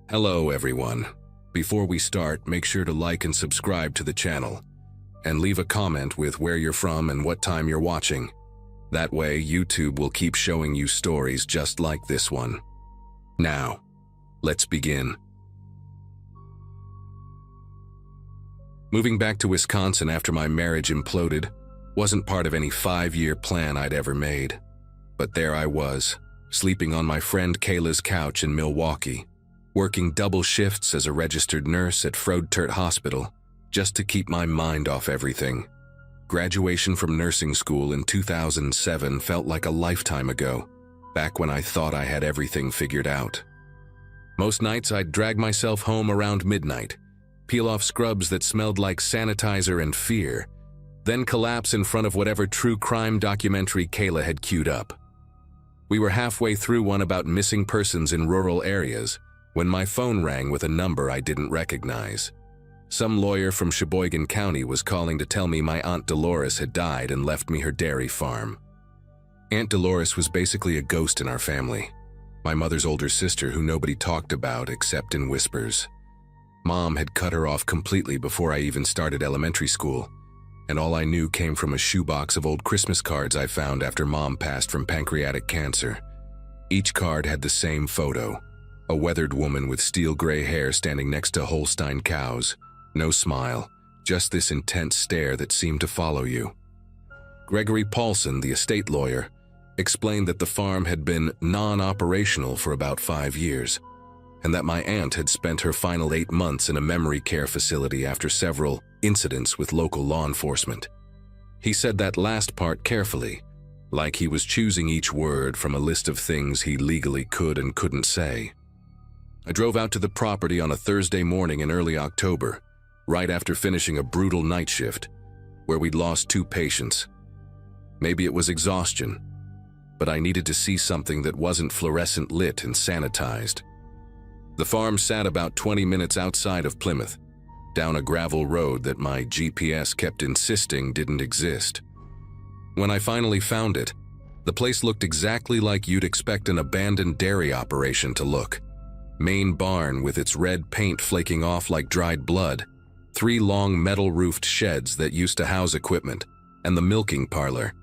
Hello everyone. Before we start, make sure to like and subscribe to the channel, and leave a comment with where you're from and what time you're watching. That way, YouTube will keep showing you stories just like this one. Now, let's begin. Moving back to Wisconsin after my marriage imploded wasn't part of any 5-year plan I'd ever made. But there I was, sleeping on my friend Kayla's couch in Milwaukee, working double shifts as a registered nurse at Froedtert Hospital just to keep my mind off everything. Graduation from nursing school in 2007 felt like a lifetime ago, back when I thought I had everything figured out. Most nights I'd drag myself home around midnight, peel off scrubs that smelled like sanitizer and fear, then collapse in front of whatever true crime documentary Kayla had queued up. We were halfway through one about missing persons in rural areas when my phone rang with a number I didn't recognize. Some lawyer from Sheboygan County was calling to tell me my Aunt Dolores had died and left me her dairy farm. Aunt Dolores was basically a ghost in our family, my mother's older sister who nobody talked about except in whispers. Mom had cut her off completely before I even started elementary school, and all I knew came from a shoebox of old Christmas cards I found after Mom passed from pancreatic cancer. Each card had the same photo, a weathered woman with steel gray hair standing next to Holstein cows. No smile, just this intense stare that seemed to follow you. Gregory Paulson, the estate lawyer, explained that the farm had been non-operational for about 5 years, and that my aunt had spent her final 8 months in a memory care facility after several incidents with local law enforcement. He said that last part carefully, like he was choosing each word from a list of things he legally could and couldn't say. I drove out to the property on a Thursday morning in early October, right after finishing a brutal night shift, where we'd lost 2 patients. Maybe it was exhaustion, but I needed to see something that wasn't fluorescent lit and sanitized. The farm sat about 20 minutes outside of Plymouth, down a gravel road that my GPS kept insisting didn't exist. When I finally found it, the place looked exactly like you'd expect an abandoned dairy operation to look. Main barn with its red paint flaking off like dried blood, 3 long metal-roofed sheds that used to house equipment, and the milking parlor,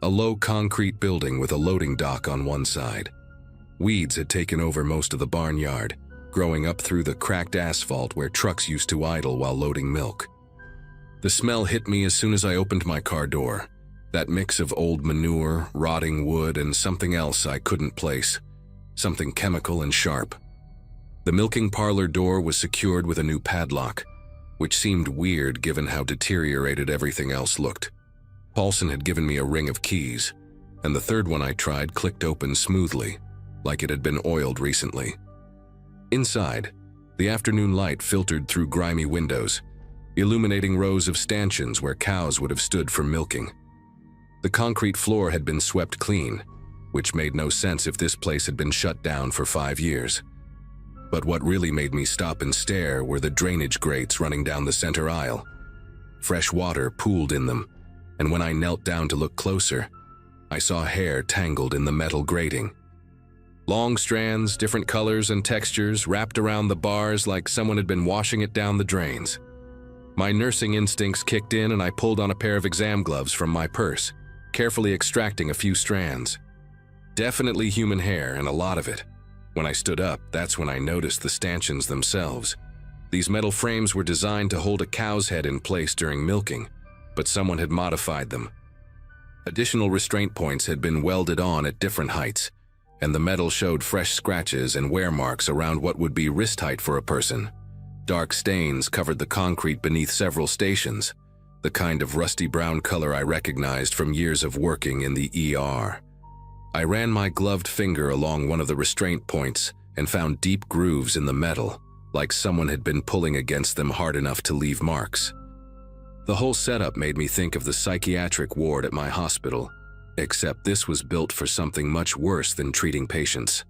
a low concrete building with a loading dock on one side. Weeds had taken over most of the barnyard, growing up through the cracked asphalt where trucks used to idle while loading milk. The smell hit me as soon as I opened my car door, that mix of old manure, rotting wood, and something else I couldn't place, something chemical and sharp. The milking parlor door was secured with a new padlock, which seemed weird given how deteriorated everything else looked. Paulson had given me a ring of keys, and the third one I tried clicked open smoothly, like it had been oiled recently. Inside, the afternoon light filtered through grimy windows, illuminating rows of stanchions where cows would have stood for milking. The concrete floor had been swept clean, which made no sense if this place had been shut down for 5 years. But what really made me stop and stare were the drainage grates running down the center aisle. Fresh water pooled in them, and when I knelt down to look closer, I saw hair tangled in the metal grating. Long strands, different colors and textures wrapped around the bars like someone had been washing it down the drains. My nursing instincts kicked in and I pulled on a pair of exam gloves from my purse, carefully extracting a few strands. Definitely human hair, and a lot of it. When I stood up, that's when I noticed the stanchions themselves. These metal frames were designed to hold a cow's head in place during milking, but someone had modified them. Additional restraint points had been welded on at different heights, and the metal showed fresh scratches and wear marks around what would be wrist height for a person. Dark stains covered the concrete beneath several stations, the kind of rusty brown color I recognized from years of working in the ER. I ran my gloved finger along one of the restraint points and found deep grooves in the metal, like someone had been pulling against them hard enough to leave marks. The whole setup made me think of the psychiatric ward at my hospital, except this was built for something much worse than treating patients.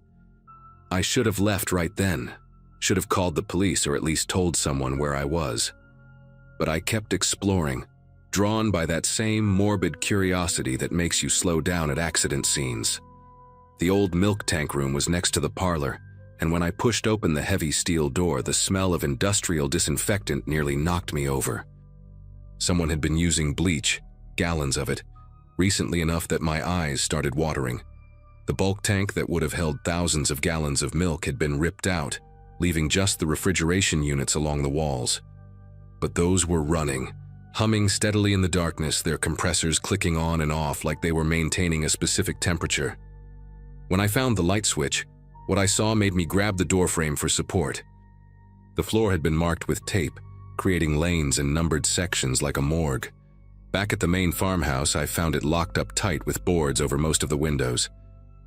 I should have left right then, should have called the police or at least told someone where I was. But I kept exploring, drawn by that same morbid curiosity that makes you slow down at accident scenes. The old milk tank room was next to the parlor, and when I pushed open the heavy steel door, the smell of industrial disinfectant nearly knocked me over. Someone had been using bleach, gallons of it, recently enough that my eyes started watering. The bulk tank that would have held thousands of gallons of milk had been ripped out, leaving just the refrigeration units along the walls. But those were running, humming steadily in the darkness, their compressors clicking on and off like they were maintaining a specific temperature. When I found the light switch, what I saw made me grab the doorframe for support. The floor had been marked with tape, creating lanes and numbered sections like a morgue. Back at the main farmhouse, I found it locked up tight with boards over most of the windows,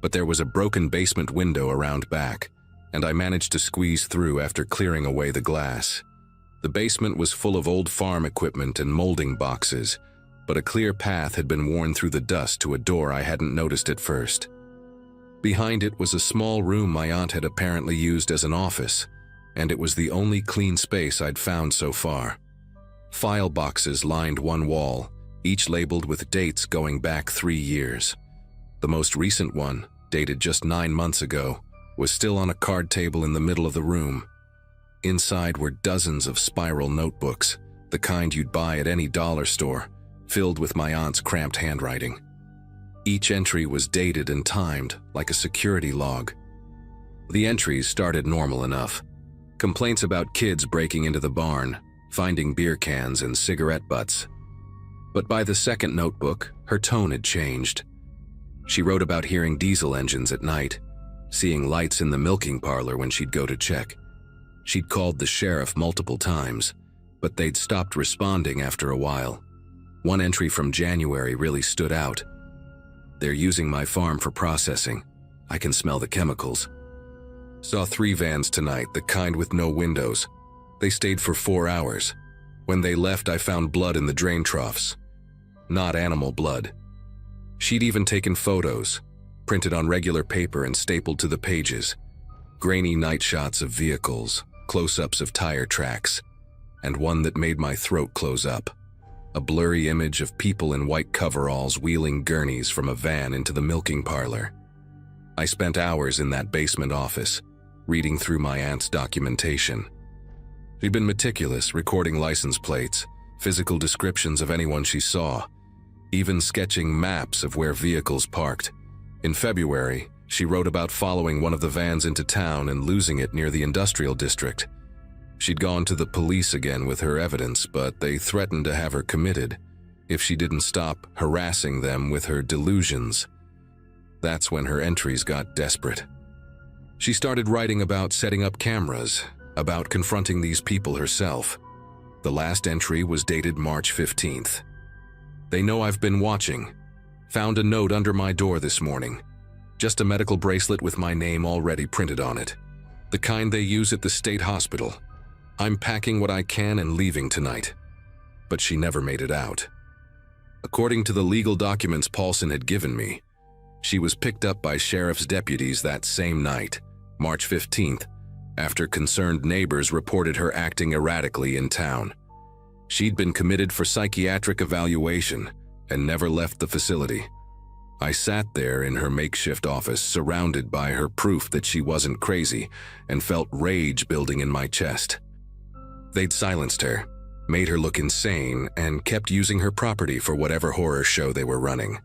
but there was a broken basement window around back, and I managed to squeeze through after clearing away the glass. The basement was full of old farm equipment and molding boxes, but a clear path had been worn through the dust to a door I hadn't noticed at first. Behind it was a small room my aunt had apparently used as an office, and it was the only clean space I'd found so far. File boxes lined one wall, each labeled with dates going back 3 years. The most recent one, dated just 9 months ago, was still on a card table in the middle of the room. Inside were dozens of spiral notebooks, the kind you'd buy at any dollar store, filled with my aunt's cramped handwriting. Each entry was dated and timed, like a security log. The entries started normal enough. Complaints about kids breaking into the barn, finding beer cans and cigarette butts. But by the second notebook, her tone had changed. She wrote about hearing diesel engines at night, seeing lights in the milking parlor when she'd go to check. She'd called the sheriff multiple times, but they'd stopped responding after a while. One entry from January really stood out. "They're using my farm for processing. I can smell the chemicals. Saw 3 vans tonight, the kind with no windows. They stayed for 4 hours. When they left, I found blood in the drain troughs. Not animal blood." She'd even taken photos, printed on regular paper and stapled to the pages. Grainy night shots of vehicles, close-ups of tire tracks, and one that made my throat close up. A blurry image of people in white coveralls wheeling gurneys from a van into the milking parlor. I spent hours in that basement office, reading through my aunt's documentation. She'd been meticulous, recording license plates, physical descriptions of anyone she saw, even sketching maps of where vehicles parked. In February, she wrote about following one of the vans into town and losing it near the industrial district. She'd gone to the police again with her evidence, but they threatened to have her committed if she didn't stop harassing them with her delusions. That's when her entries got desperate. She started writing about setting up cameras, about confronting these people herself. The last entry was dated March 15th. "They know I've been watching. Found a note under my door this morning. Just a medical bracelet with my name already printed on it. The kind they use at the state hospital. I'm packing what I can and leaving tonight." But she never made it out. According to the legal documents Paulson had given me, she was picked up by sheriff's deputies that same night, March 15th, after concerned neighbors reported her acting erratically in town. She'd been committed for psychiatric evaluation and never left the facility. I sat there in her makeshift office, surrounded by her proof that she wasn't crazy, and felt rage building in my chest. They'd silenced her, made her look insane, and kept using her property for whatever horror show they were running.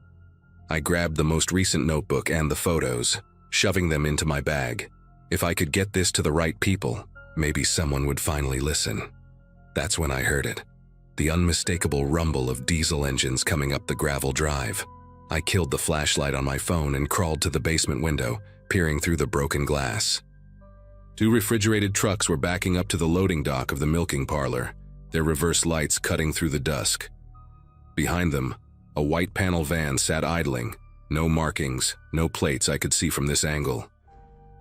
I grabbed the most recent notebook and the photos, shoving them into my bag. If I could get this to the right people, maybe someone would finally listen. That's when I heard it. The unmistakable rumble of diesel engines coming up the gravel drive. I killed the flashlight on my phone and crawled to the basement window, peering through the broken glass. 2 refrigerated trucks were backing up to the loading dock of the milking parlor, their reverse lights cutting through the dusk. Behind them, a white panel van sat idling, no markings, no plates I could see from this angle.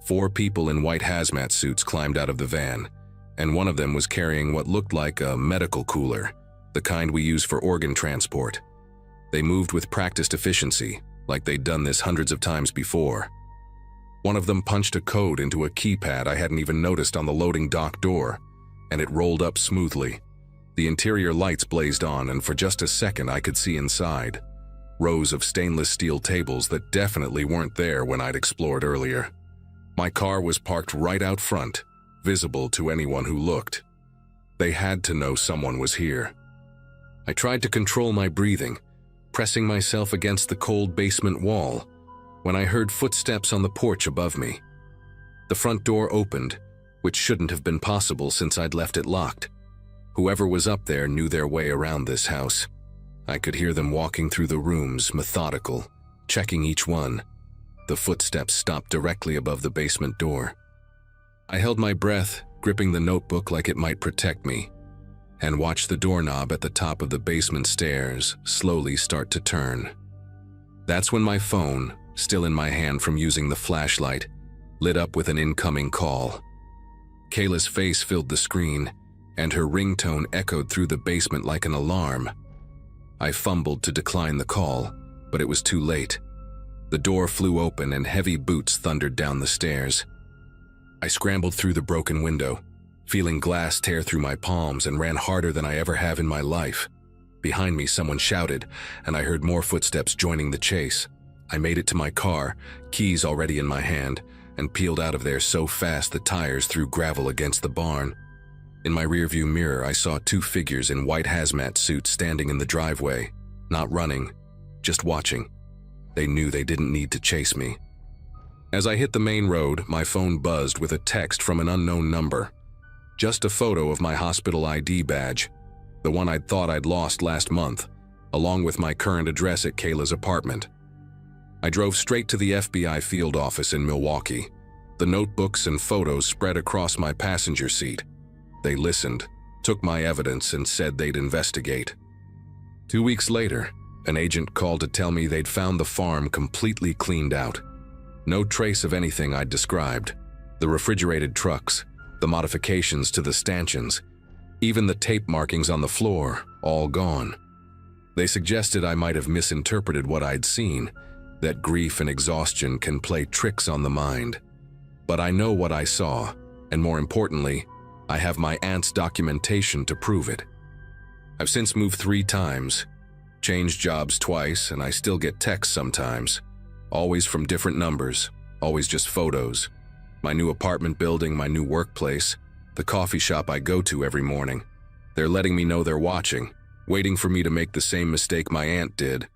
4 people in white hazmat suits climbed out of the van, and one of them was carrying what looked like a medical cooler, the kind we use for organ transport. They moved with practiced efficiency, like they'd done this hundreds of times before. One of them punched a code into a keypad I hadn't even noticed on the loading dock door, and it rolled up smoothly. The interior lights blazed on, and for just a second I could see inside. Rows of stainless steel tables that definitely weren't there when I'd explored earlier. My car was parked right out front, visible to anyone who looked. They had to know someone was here. I tried to control my breathing, pressing myself against the cold basement wall, when I heard footsteps on the porch above me. The front door opened, which shouldn't have been possible since I'd left it locked. Whoever was up there knew their way around this house. I could hear them walking through the rooms, methodical, checking each one. The footsteps stopped directly above the basement door. I held my breath, gripping the notebook like it might protect me, and watched the doorknob at the top of the basement stairs slowly start to turn. That's when my phone, still in my hand from using the flashlight, lit up with an incoming call. Kayla's face filled the screen, and her ringtone echoed through the basement like an alarm. I fumbled to decline the call, but it was too late. The door flew open and heavy boots thundered down the stairs. I scrambled through the broken window, feeling glass tear through my palms, and ran harder than I ever have in my life. Behind me, someone shouted, and I heard more footsteps joining the chase. I made it to my car, keys already in my hand, and peeled out of there so fast the tires threw gravel against the barn. In my rearview mirror, I saw two figures in white hazmat suits standing in the driveway, not running, just watching. They knew they didn't need to chase me. As I hit the main road, my phone buzzed with a text from an unknown number. Just a photo of my hospital ID badge, the one I'd thought I'd lost last month, along with my current address at Kayla's apartment. I drove straight to the FBI field office in Milwaukee. The notebooks and photos spread across my passenger seat. They listened, took my evidence, and said they'd investigate. 2 weeks later, an agent called to tell me they'd found the farm completely cleaned out. No trace of anything I'd described. The refrigerated trucks, the modifications to the stanchions, even the tape markings on the floor, all gone. They suggested I might have misinterpreted what I'd seen, that grief and exhaustion can play tricks on the mind. But I know what I saw, and more importantly, I have my aunt's documentation to prove it. I've since moved 3 times, changed jobs twice, and I still get texts sometimes. Always from different numbers, always just photos. My new apartment building, my new workplace, the coffee shop I go to every morning. They're letting me know they're watching, waiting for me to make the same mistake my aunt did.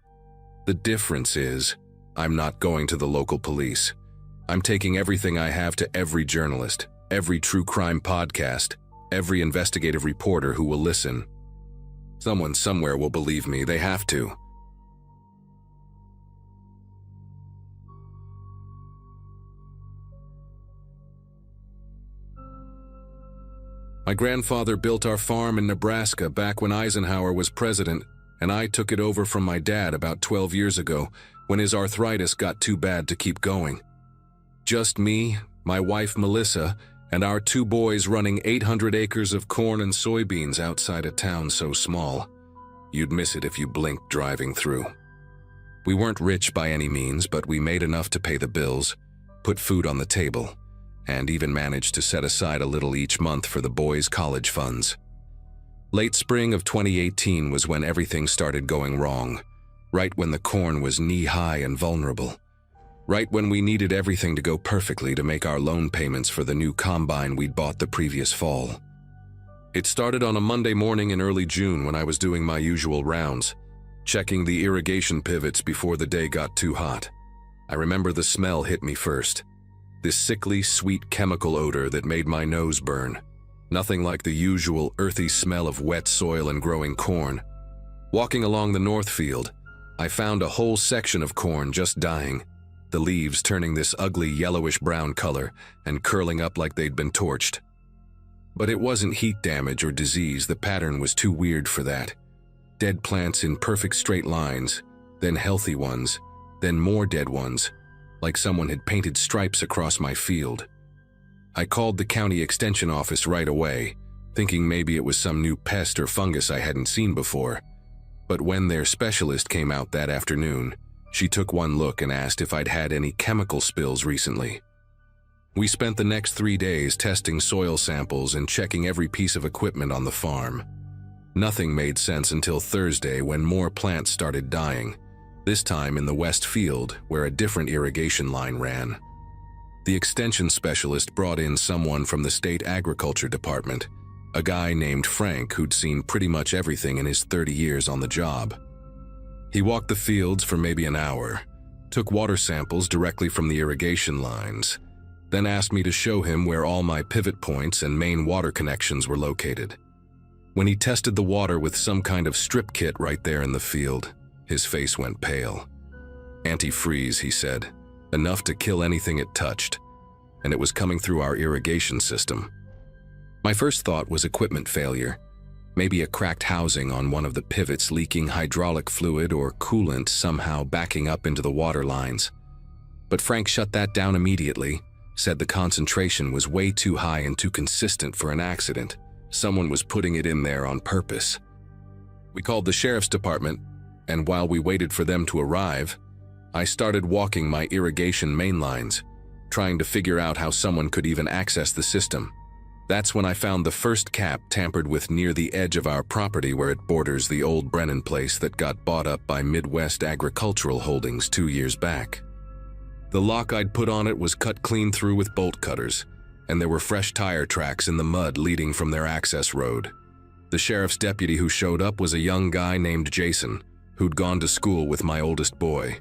The difference is, I'm not going to the local police. I'm taking everything I have to every journalist, every true crime podcast, every investigative reporter who will listen. Someone somewhere will believe me, they have to. My grandfather built our farm in Nebraska back when Eisenhower was president, and I took it over from my dad about 12 years ago when his arthritis got too bad to keep going. Just me, my wife Melissa, and our 2 boys running 800 acres of corn and soybeans outside a town so small, you'd miss it if you blinked driving through. We weren't rich by any means, but we made enough to pay the bills, put food on the table, and even managed to set aside a little each month for the boys' college funds. Late spring of 2018 was when everything started going wrong, right when the corn was knee-high and vulnerable, right when we needed everything to go perfectly to make our loan payments for the new combine we'd bought the previous fall. It started on a Monday morning in early June when I was doing my usual rounds, checking the irrigation pivots before the day got too hot. I remember the smell hit me first, this sickly, sweet chemical odor that made my nose burn. Nothing like the usual earthy smell of wet soil and growing corn. Walking along the north field, I found a whole section of corn just dying, the leaves turning this ugly yellowish-brown color and curling up like they'd been torched. But it wasn't heat damage or disease, the pattern was too weird for that. Dead plants in perfect straight lines, then healthy ones, then more dead ones, like someone had painted stripes across my field. I called the county extension office right away, thinking maybe it was some new pest or fungus I hadn't seen before. But when their specialist came out that afternoon, she took one look and asked if I'd had any chemical spills recently. We spent the next 3 days testing soil samples and checking every piece of equipment on the farm. Nothing made sense until Thursday when more plants started dying, this time in the west field where a different irrigation line ran. The extension specialist brought in someone from the state agriculture department, a guy named Frank who'd seen pretty much everything in his 30 years on the job. He walked the fields for maybe an hour, took water samples directly from the irrigation lines, then asked me to show him where all my pivot points and main water connections were located. When he tested the water with some kind of strip kit right there in the field, his face went pale. Antifreeze, he said, enough to kill anything it touched, and it was coming through our irrigation system. My first thought was equipment failure, maybe a cracked housing on one of the pivots leaking hydraulic fluid or coolant somehow backing up into the water lines. But Frank shut that down immediately, said the concentration was way too high and too consistent for an accident. Someone was putting it in there on purpose. We called the sheriff's department, and while we waited for them to arrive, I started walking my irrigation main lines, trying to figure out how someone could even access the system. That's when I found the first cap tampered with near the edge of our property where it borders the old Brennan place that got bought up by Midwest Agricultural Holdings 2 years back. The lock I'd put on it was cut clean through with bolt cutters, and there were fresh tire tracks in the mud leading from their access road. The sheriff's deputy who showed up was a young guy named Jason, who'd gone to school with my oldest boy.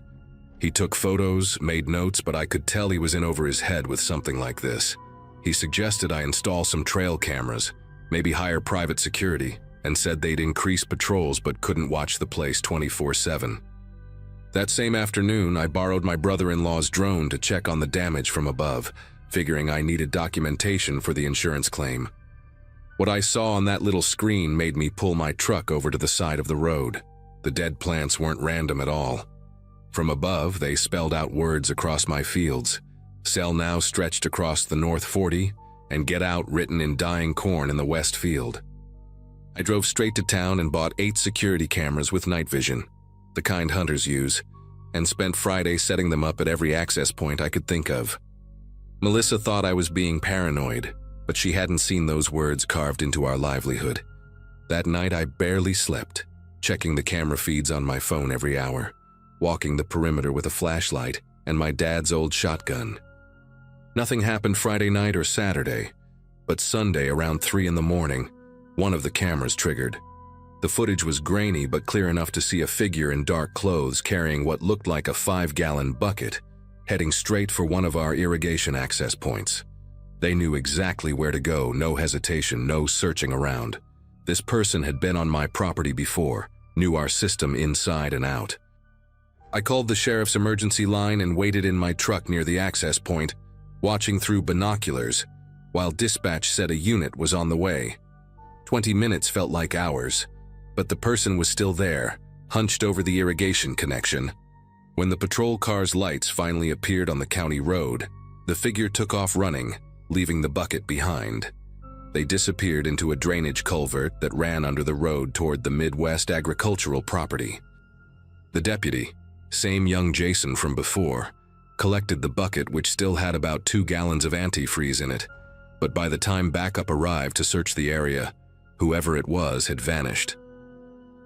He took photos, made notes, but I could tell he was in over his head with something like this. He suggested I install some trail cameras, maybe hire private security, and said they'd increase patrols but couldn't watch the place 24/7. That same afternoon, I borrowed my brother-in-law's drone to check on the damage from above, figuring I needed documentation for the insurance claim. What I saw on that little screen made me pull my truck over to the side of the road. The dead plants weren't random at all. From above, they spelled out words across my fields. Sell now stretched across the North 40, and get out written in dying corn in the West field. I drove straight to town and bought 8 security cameras with night vision, the kind hunters use, and spent Friday setting them up at every access point I could think of. Melissa thought I was being paranoid, but she hadn't seen those words carved into our livelihood. That night I barely slept, checking the camera feeds on my phone every hour, walking the perimeter with a flashlight and my dad's old shotgun. Nothing happened Friday night or Saturday, but Sunday around 3 in the morning, one of the cameras triggered. The footage was grainy but clear enough to see a figure in dark clothes carrying what looked like a 5-gallon bucket, heading straight for one of our irrigation access points. They knew exactly where to go, no hesitation, no searching around. This person had been on my property before, knew our system inside and out. I called the sheriff's emergency line and waited in my truck near the access point, watching through binoculars, while dispatch said a unit was on the way. 20 minutes felt like hours, but the person was still there, hunched over the irrigation connection. When the patrol car's lights finally appeared on the county road, the figure took off running, leaving the bucket behind. They disappeared into a drainage culvert that ran under the road toward the Midwest agricultural property. The deputy, same young Jason from before, collected the bucket, which still had about 2 gallons of antifreeze in it, but by the time backup arrived to search the area, whoever it was had vanished.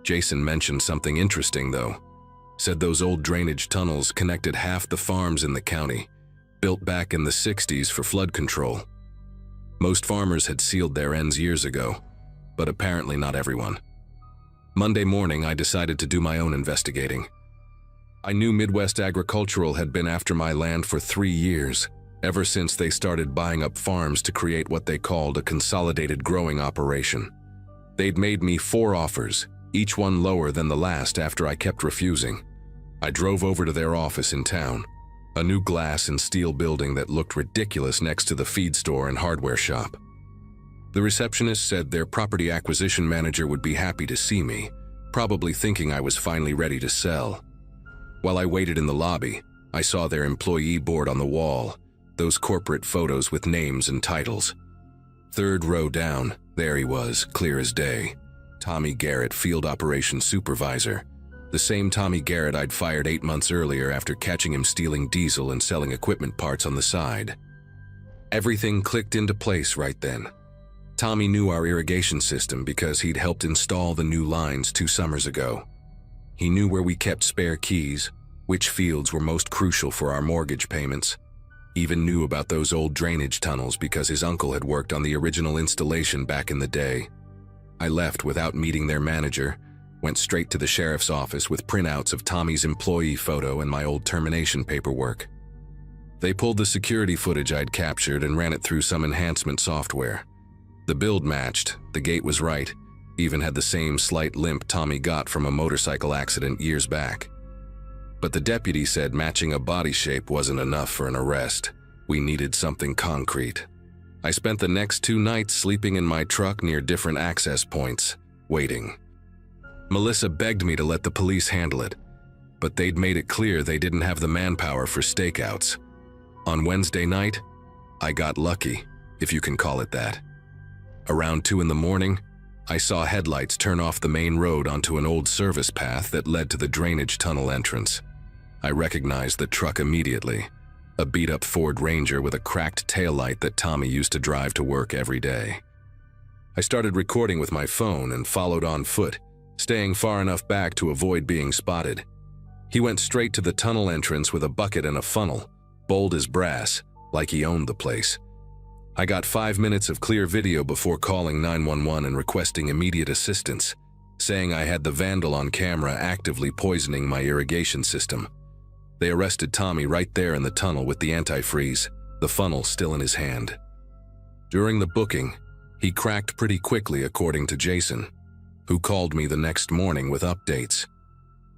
Jason mentioned something interesting though. Said those old drainage tunnels connected half the farms in the county, built back in the 60s for flood control. Most farmers had sealed their ends years ago, but apparently not everyone. Monday morning, I decided to do my own investigating. I knew Midwest Agricultural had been after my land for 3 years, ever since they started buying up farms to create what they called a consolidated growing operation. They'd made me 4 offers, each one lower than the last after I kept refusing. I drove over to their office in town, a new glass and steel building that looked ridiculous next to the feed store and hardware shop. The receptionist said their property acquisition manager would be happy to see me, probably thinking I was finally ready to sell. While I waited in the lobby, I saw their employee board on the wall, those corporate photos with names and titles. 3rd row down, there he was, clear as day. Tommy Garrett, Field Operations Supervisor. The same Tommy Garrett I'd fired 8 months earlier after catching him stealing diesel and selling equipment parts on the side. Everything clicked into place right then. Tommy knew our irrigation system because he'd helped install the new lines 2 summers ago. He knew where we kept spare keys, which fields were most crucial for our mortgage payments. Even knew about those old drainage tunnels because his uncle had worked on the original installation back in the day. I left without meeting their manager, went straight to the sheriff's office with printouts of Tommy's employee photo and my old termination paperwork. They pulled the security footage I'd captured and ran it through some enhancement software. The build matched, the gait was right, even had the same slight limp Tommy got from a motorcycle accident years back. But the deputy said matching a body shape wasn't enough for an arrest. We needed something concrete. I spent the next 2 nights sleeping in my truck near different access points, waiting. Melissa begged me to let the police handle it, but they'd made it clear they didn't have the manpower for stakeouts. On Wednesday night, I got lucky, if you can call it that. Around 2 in the morning, I saw headlights turn off the main road onto an old service path that led to the drainage tunnel entrance. I recognized the truck immediately, a beat-up Ford Ranger with a cracked taillight that Tommy used to drive to work every day. I started recording with my phone and followed on foot, staying far enough back to avoid being spotted. He went straight to the tunnel entrance with a bucket and a funnel, bold as brass, like he owned the place. I got 5 minutes of clear video before calling 911 and requesting immediate assistance, saying I had the vandal on camera actively poisoning my irrigation system. They arrested Tommy right there in the tunnel with the antifreeze, the funnel still in his hand. During the booking, he cracked pretty quickly according to Jason, who called me the next morning with updates.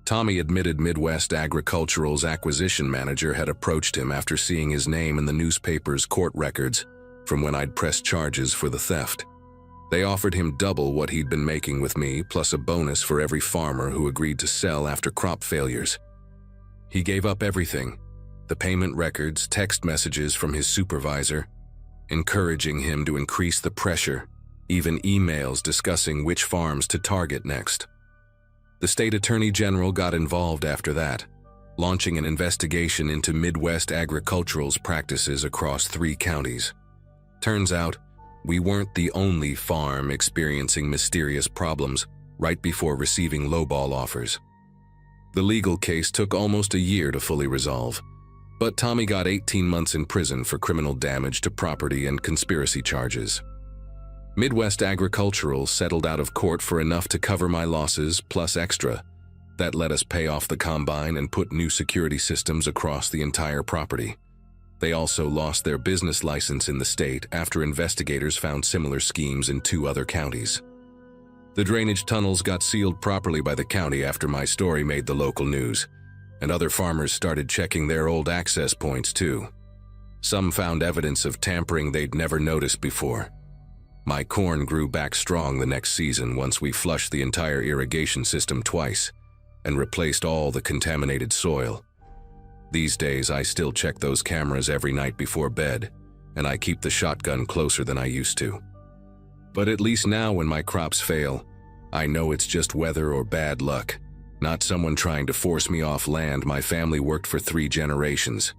Tommy admitted Midwest Agricultural's acquisition manager had approached him after seeing his name in the newspaper's court records from when I'd pressed charges for the theft. They offered him double what he'd been making with me, plus a bonus for every farmer who agreed to sell after crop failures. He gave up everything, the payment records, text messages from his supervisor, encouraging him to increase the pressure, even emails discussing which farms to target next. The state attorney general got involved after that, launching an investigation into Midwest Agricultural's practices across 3 counties. Turns out, we weren't the only farm experiencing mysterious problems right before receiving lowball offers. The legal case took almost a year to fully resolve, but Tommy got 18 months in prison for criminal damage to property and conspiracy charges. Midwest Agricultural settled out of court for enough to cover my losses plus extra. That let us pay off the combine and put new security systems across the entire property. They also lost their business license in the state after investigators found similar schemes in 2 other counties. The drainage tunnels got sealed properly by the county after my story made the local news, and other farmers started checking their old access points too. Some found evidence of tampering they'd never noticed before. My corn grew back strong the next season once we flushed the entire irrigation system twice and replaced all the contaminated soil. These days, I still check those cameras every night before bed, and I keep the shotgun closer than I used to. But at least now when my crops fail, I know it's just weather or bad luck, not someone trying to force me off land my family worked for 3 generations.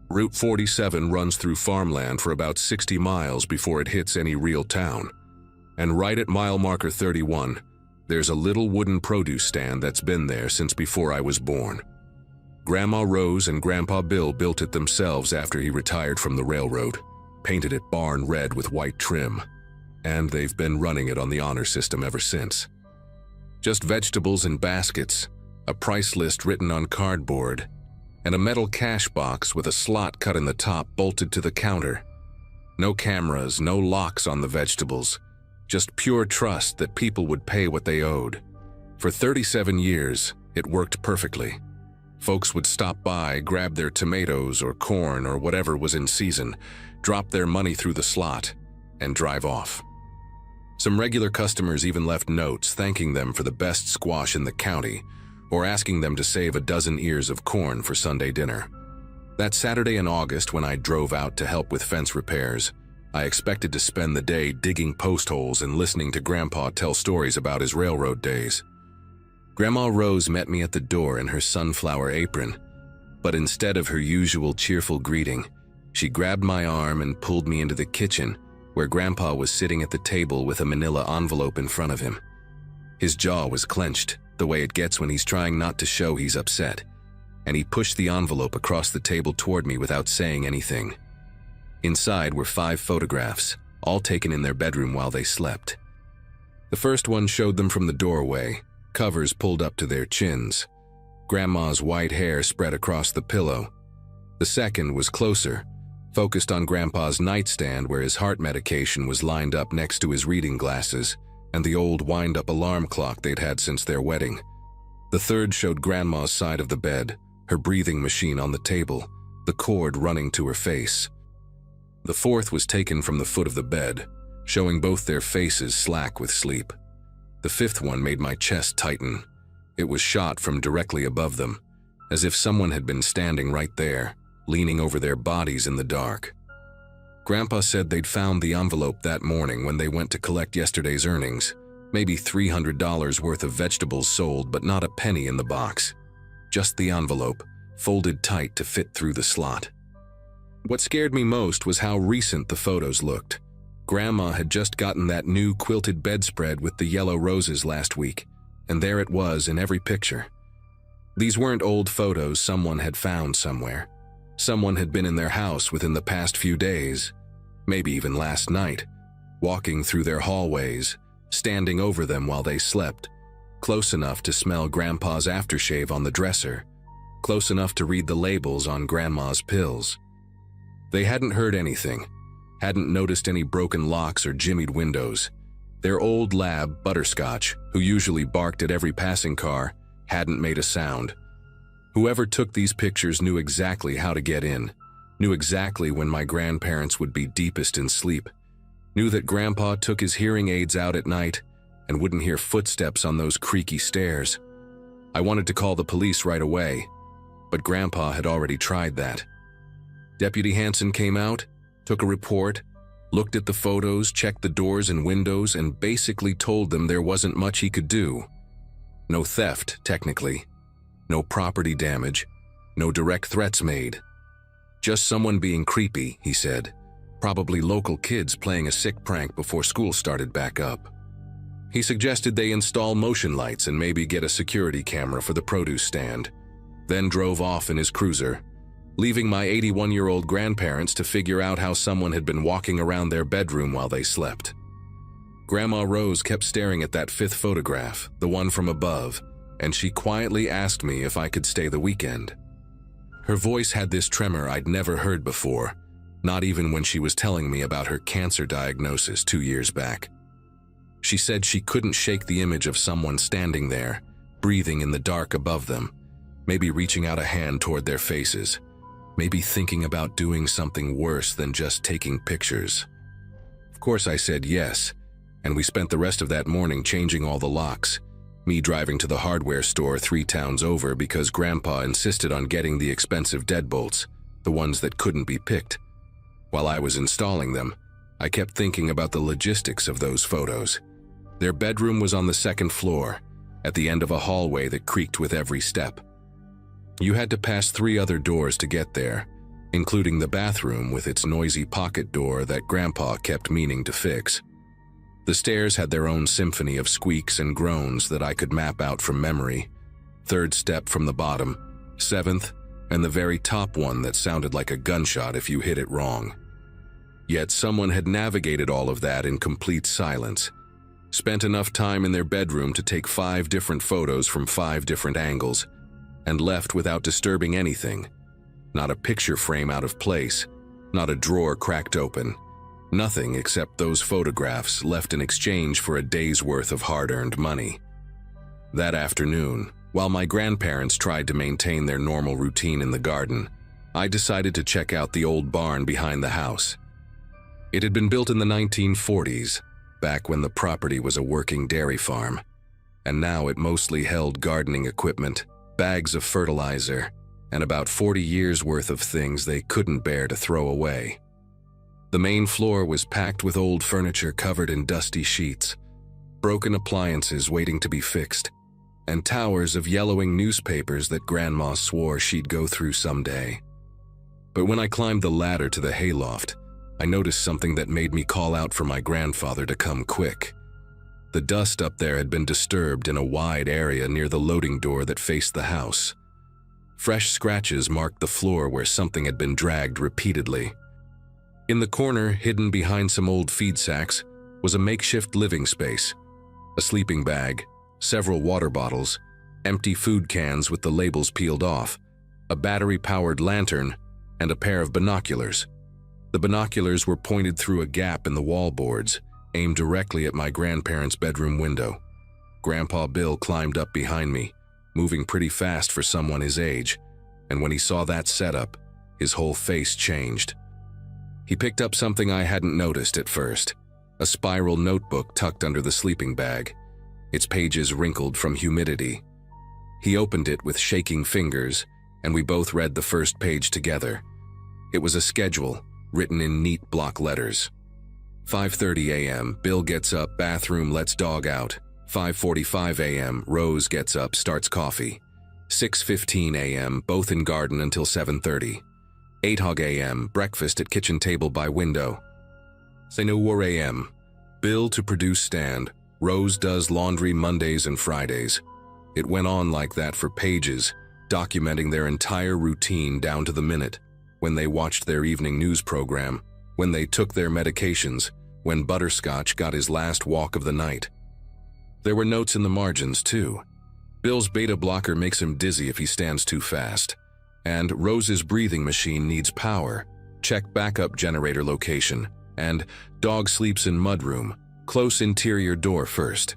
Route 47 runs through farmland for about 60 miles before it hits any real town. And right at mile marker 31, there's a little wooden produce stand that's been there since before I was born. Grandma Rose and Grandpa Bill built it themselves after he retired from the railroad, painted it barn red with white trim, and they've been running it on the honor system ever since. Just vegetables in baskets, a price list written on cardboard, and a metal cash box with a slot cut in the top bolted to the counter. No cameras, no locks on the vegetables, just pure trust that people would pay what they owed. For 37 years, it worked perfectly. Folks would stop by, grab their tomatoes or corn or whatever was in season, drop their money through the slot, and drive off. Some regular customers even left notes thanking them for the best squash in the county, or asking them to save a dozen ears of corn for Sunday dinner. That Saturday in August, when I drove out to help with fence repairs, I expected to spend the day digging post holes and listening to Grandpa tell stories about his railroad days. Grandma Rose met me at the door in her sunflower apron, but instead of her usual cheerful greeting, she grabbed my arm and pulled me into the kitchen, where Grandpa was sitting at the table with a manila envelope in front of him. His jaw was clenched, the way it gets when he's trying not to show he's upset, and he pushed the envelope across the table toward me without saying anything. Inside were 5 photographs, all taken in their bedroom while they slept. The first one showed them from the doorway, covers pulled up to their chins. Grandma's white hair spread across the pillow. The second was closer, focused on Grandpa's nightstand where his heart medication was lined up next to his reading glasses and the old wind-up alarm clock they'd had since their wedding. The third showed Grandma's side of the bed, her breathing machine on the table, the cord running to her face. The fourth was taken from the foot of the bed, showing both their faces slack with sleep. The fifth one made my chest tighten. It was shot from directly above them, as if someone had been standing right there, leaning over their bodies in the dark. Grandpa said they'd found the envelope that morning when they went to collect yesterday's earnings. Maybe $300 worth of vegetables sold, but not a penny in the box. Just the envelope, folded tight to fit through the slot. What scared me most was how recent the photos looked. Grandma had just gotten that new quilted bedspread with the yellow roses last week, and there it was in every picture. These weren't old photos someone had found somewhere. Someone had been in their house within the past few days, maybe even last night, walking through their hallways, standing over them while they slept, close enough to smell Grandpa's aftershave on the dresser, close enough to read the labels on Grandma's pills. They hadn't heard anything, hadn't noticed any broken locks or jimmied windows. Their old lab, Butterscotch, who usually barked at every passing car, hadn't made a sound. Whoever took these pictures knew exactly how to get in, knew exactly when my grandparents would be deepest in sleep, knew that Grandpa took his hearing aids out at night and wouldn't hear footsteps on those creaky stairs. I wanted to call the police right away, but Grandpa had already tried that. Deputy Hanson came out, took a report, looked at the photos, checked the doors and windows, and basically told them there wasn't much he could do. No theft, technically. No property damage. No direct threats made. Just someone being creepy, he said. Probably local kids playing a sick prank before school started back up. He suggested they install motion lights and maybe get a security camera for the produce stand, then drove off in his cruiser, leaving my 81-year-old grandparents to figure out how someone had been walking around their bedroom while they slept. Grandma Rose kept staring at that fifth photograph, the one from above, and she quietly asked me if I could stay the weekend. Her voice had this tremor I'd never heard before, not even when she was telling me about her cancer diagnosis 2 years back. She said she couldn't shake the image of someone standing there, breathing in the dark above them, maybe reaching out a hand toward their faces, maybe thinking about doing something worse than just taking pictures. Of course I said yes, and we spent the rest of that morning changing all the locks, me driving to the hardware store 3 towns over because Grandpa insisted on getting the expensive deadbolts, the ones that couldn't be picked. While I was installing them, I kept thinking about the logistics of those photos. Their bedroom was on the 2nd floor, at the end of a hallway that creaked with every step. You had to pass 3 other doors to get there, including the bathroom with its noisy pocket door that Grandpa kept meaning to fix. The stairs had their own symphony of squeaks and groans that I could map out from memory. 3rd step from the bottom, 7th, and the very top one that sounded like a gunshot if you hit it wrong. Yet someone had navigated all of that in complete silence, spent enough time in their bedroom to take 5 different photos from 5 different angles, and left without disturbing anything. Not a picture frame out of place, not a drawer cracked open. Nothing except those photographs left in exchange for a day's worth of hard-earned money. That afternoon, while my grandparents tried to maintain their normal routine in the garden, I decided to check out the old barn behind the house. It had been built in the 1940s, back when the property was a working dairy farm, and now it mostly held gardening equipment, bags of fertilizer, and about 40 years' worth of things they couldn't bear to throw away. The main floor was packed with old furniture covered in dusty sheets, broken appliances waiting to be fixed, and towers of yellowing newspapers that Grandma swore she'd go through someday. But when I climbed the ladder to the hayloft, I noticed something that made me call out for my grandfather to come quick. The dust up there had been disturbed in a wide area near the loading door that faced the house. Fresh scratches marked the floor where something had been dragged repeatedly. In the corner, hidden behind some old feed sacks, was a makeshift living space. A sleeping bag, several water bottles, empty food cans with the labels peeled off, a battery-powered lantern, and a pair of binoculars. The binoculars were pointed through a gap in the wall boards, aimed directly at my grandparents' bedroom window. Grandpa Bill climbed up behind me, moving pretty fast for someone his age, and when he saw that setup, his whole face changed. He picked up something I hadn't noticed at first, a spiral notebook tucked under the sleeping bag, its pages wrinkled from humidity. He opened it with shaking fingers, and we both read the first page together. It was a schedule, written in neat block letters. 5:30 a.m., Bill gets up, bathroom, lets dog out. 5:45 a.m., Rose gets up, starts coffee. 6:15 a.m., both in garden until 7:30. 8 a.m., breakfast at kitchen table by window. 9 a.m., Bill to produce stand. Rose does laundry Mondays and Fridays. It went on like that for pages, documenting their entire routine down to the minute, when they watched their evening news program, when they took their medications, when Butterscotch got his last walk of the night. There were notes in the margins, too. Bill's beta blocker makes him dizzy if he stands too fast. And Rose's breathing machine needs power. Check backup generator location. And dog sleeps in mudroom. Close interior door first.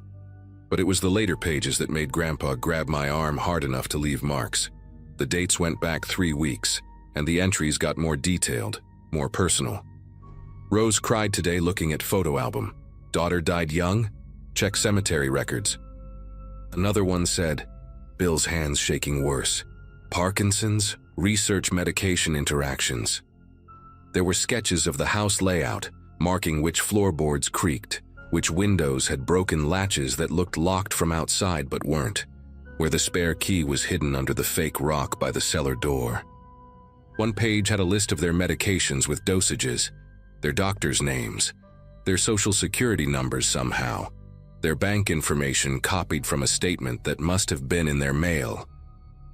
But it was the later pages that made Grandpa grab my arm hard enough to leave marks. The dates went back 3 weeks, and the entries got more detailed, more personal. Rose cried today looking at photo album. Daughter died young? Check cemetery records. Another one said, Bill's hands shaking worse. Parkinson's, research medication interactions. There were sketches of the house layout, marking which floorboards creaked, which windows had broken latches that looked locked from outside but weren't, where the spare key was hidden under the fake rock by the cellar door. One page had a list of their medications with dosages, their doctors' names, their social security numbers somehow, their bank information copied from a statement that must have been in their mail.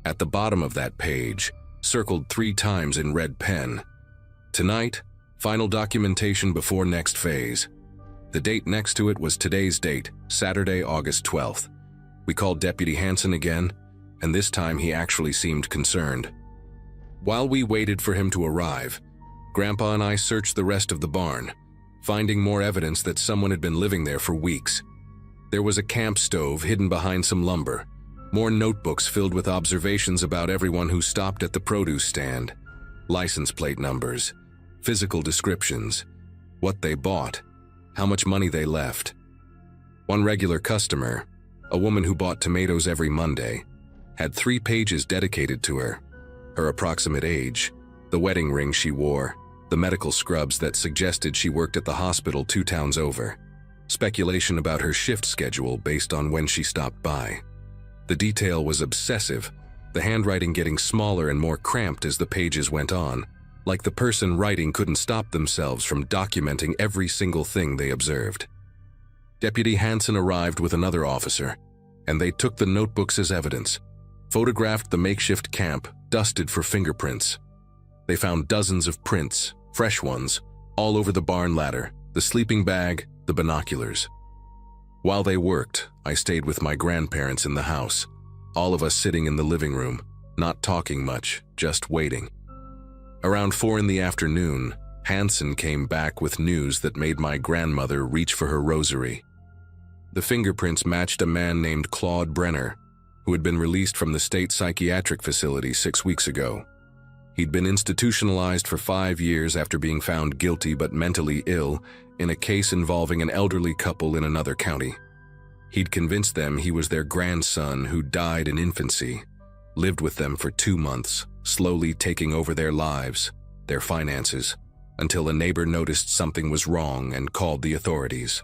At the bottom of that page, circled 3 times in red pen, tonight, final documentation before next phase. The date next to it was today's date, Saturday, August 12th. We called Deputy Hanson again, and this time he actually seemed concerned. While we waited for him to arrive, Grandpa and I searched the rest of the barn, finding more evidence that someone had been living there for weeks. There was a camp stove hidden behind some lumber, more notebooks filled with observations about everyone who stopped at the produce stand, license plate numbers, physical descriptions, what they bought, how much money they left. One regular customer, a woman who bought tomatoes every Monday, had 3 pages dedicated to her: her approximate age, the wedding ring she wore, the medical scrubs that suggested she worked at the hospital 2 towns over, speculation about her shift schedule based on when she stopped by. The detail was obsessive, the handwriting getting smaller and more cramped as the pages went on, like the person writing couldn't stop themselves from documenting every single thing they observed. Deputy Hanson arrived with another officer, and they took the notebooks as evidence, photographed the makeshift camp, dusted for fingerprints. They found dozens of prints, fresh ones, all over the barn ladder, the sleeping bag, the binoculars. While they worked, I stayed with my grandparents in the house, all of us sitting in the living room, not talking much, just waiting. Around 4 in the afternoon, Hanson came back with news that made my grandmother reach for her rosary. The fingerprints matched a man named Claude Brenner, who had been released from the state psychiatric facility 6 weeks ago. He'd been institutionalized for 5 years after being found guilty but mentally ill in a case involving an elderly couple in another county. He'd convinced them he was their grandson who died in infancy, lived with them for 2 months, slowly taking over their lives, their finances, until a neighbor noticed something was wrong and called the authorities.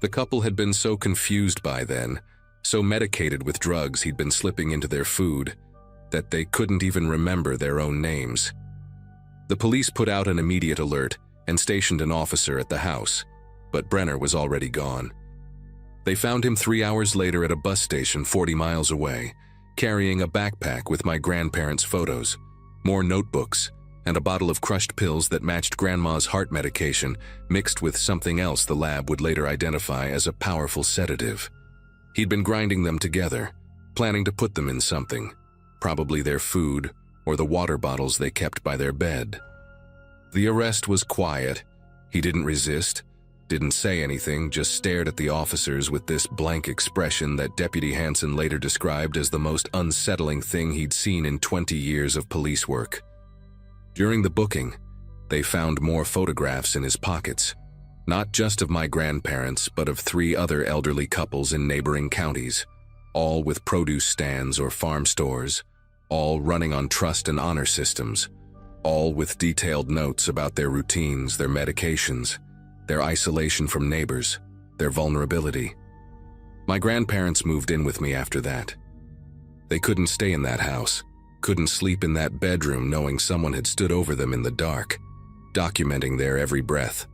The couple had been so confused by then, so medicated with drugs he'd been slipping into their food, that they couldn't even remember their own names. The police put out an immediate alert, and stationed an officer at the house, but Brenner was already gone. They found him 3 hours later at a bus station 40 miles away, carrying a backpack with my grandparents' photos, more notebooks, and a bottle of crushed pills that matched Grandma's heart medication mixed with something else the lab would later identify as a powerful sedative. He'd been grinding them together, planning to put them in something, probably their food or the water bottles they kept by their bed. The arrest was quiet. He didn't resist, didn't say anything, just stared at the officers with this blank expression that Deputy Hansen later described as the most unsettling thing he'd seen in 20 years of police work. During the booking, they found more photographs in his pockets, not just of my grandparents, but of 3 other elderly couples in neighboring counties, all with produce stands or farm stores, all running on trust and honor systems, all with detailed notes about their routines, their medications, their isolation from neighbors, their vulnerability. My grandparents moved in with me after that. They couldn't stay in that house, couldn't sleep in that bedroom knowing someone had stood over them in the dark, documenting their every breath.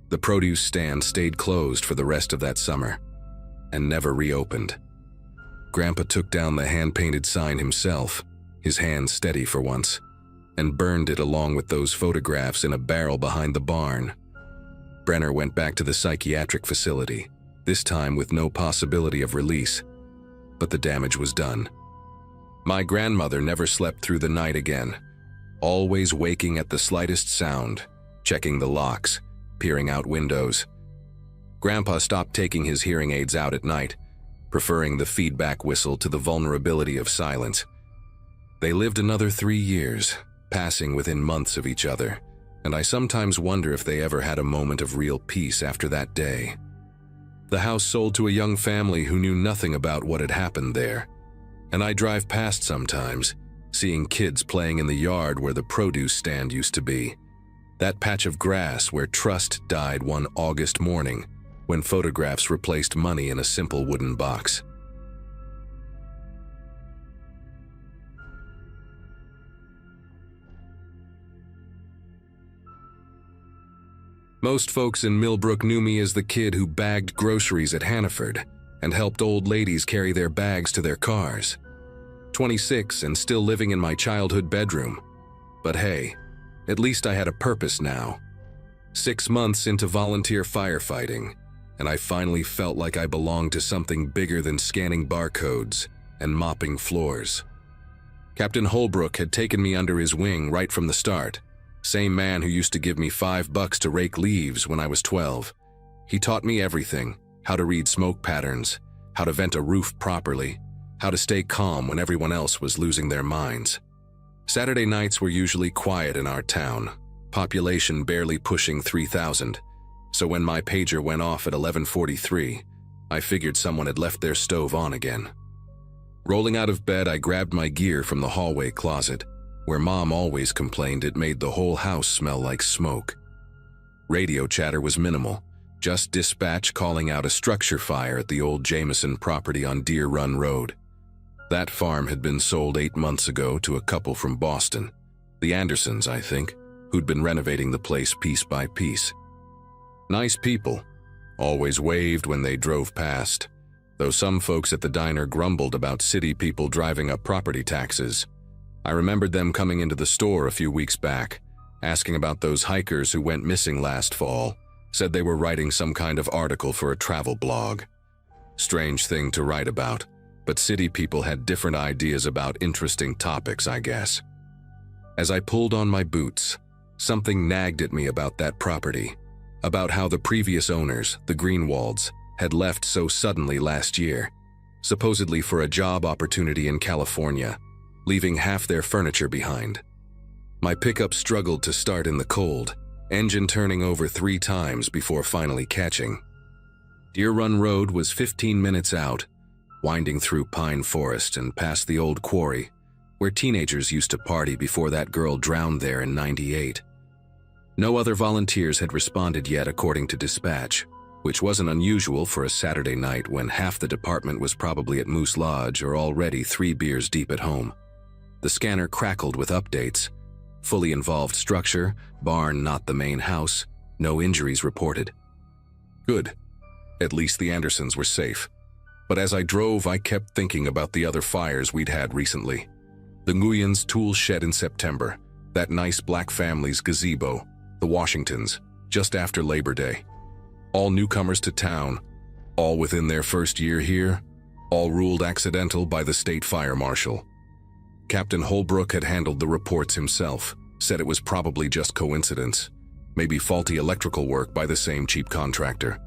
The produce stand stayed closed for the rest of that summer and never reopened. Grandpa took down the hand-painted sign himself, his hand steady for once, and burned it along with those photographs in a barrel behind the barn. Brenner went back to the psychiatric facility, this time with no possibility of release, but the damage was done. My grandmother never slept through the night again, always waking at the slightest sound, checking the locks, peering out windows. Grandpa stopped taking his hearing aids out at night, preferring the feedback whistle to the vulnerability of silence. They lived another 3 years, passing within months of each other, and I sometimes wonder if they ever had a moment of real peace after that day. The house sold to a young family who knew nothing about what had happened there, and I drive past sometimes, seeing kids playing in the yard where the produce stand used to be. That patch of grass where trust died one August morning when photographs replaced money in a simple wooden box. Most folks in Millbrook knew me as the kid who bagged groceries at Hannaford and helped old ladies carry their bags to their cars. 26 and still living in my childhood bedroom. But hey, at least I had a purpose now. 6 months into volunteer firefighting, and I finally felt like I belonged to something bigger than scanning barcodes and mopping floors. Captain Holbrook had taken me under his wing right from the start. Same man who used to give me $5 to rake leaves when I was 12. He taught me everything: how to read smoke patterns, how to vent a roof properly, how to stay calm when everyone else was losing their minds. Saturday nights were usually quiet in our town, population barely pushing 3,000, so when my pager went off at 11:43, I figured someone had left their stove on again. Rolling out of bed, I grabbed my gear from the hallway closet, where Mom always complained it made the whole house smell like smoke. Radio chatter was minimal, just dispatch calling out a structure fire at the old Jameson property on Deer Run Road. That farm had been sold 8 months ago to a couple from Boston, the Andersons, I think, who'd been renovating the place piece by piece. Nice people, always waved when they drove past, though some folks at the diner grumbled about city people driving up property taxes. I remembered them coming into the store a few weeks back, asking about those hikers who went missing last fall, said they were writing some kind of article for a travel blog. Strange thing to write about, but city people had different ideas about interesting topics, I guess. As I pulled on my boots, something nagged at me about that property, about how the previous owners, the Greenwalds, had left so suddenly last year, supposedly for a job opportunity in California, leaving half their furniture behind. My pickup struggled to start in the cold, engine turning over 3 times before finally catching. Deer Run Road was 15 minutes out, winding through pine forest and past the old quarry, where teenagers used to party before that girl drowned there in '98. No other volunteers had responded yet, according to dispatch, which wasn't unusual for a Saturday night when half the department was probably at Moose Lodge or already 3 beers deep at home. The scanner crackled with updates, Fully involved structure, barn not the main house, no injuries reported. Good. At least the Andersons were safe. But as I drove, I kept thinking about the other fires we'd had recently. The Nguyens' tool shed in September, that nice black family's gazebo, the Washingtons, just after Labor Day. All newcomers to town, all within their first year here, all ruled accidental by the state fire marshal. Captain Holbrook had handled the reports himself, said it was probably just coincidence, maybe faulty electrical work by the same cheap contractor.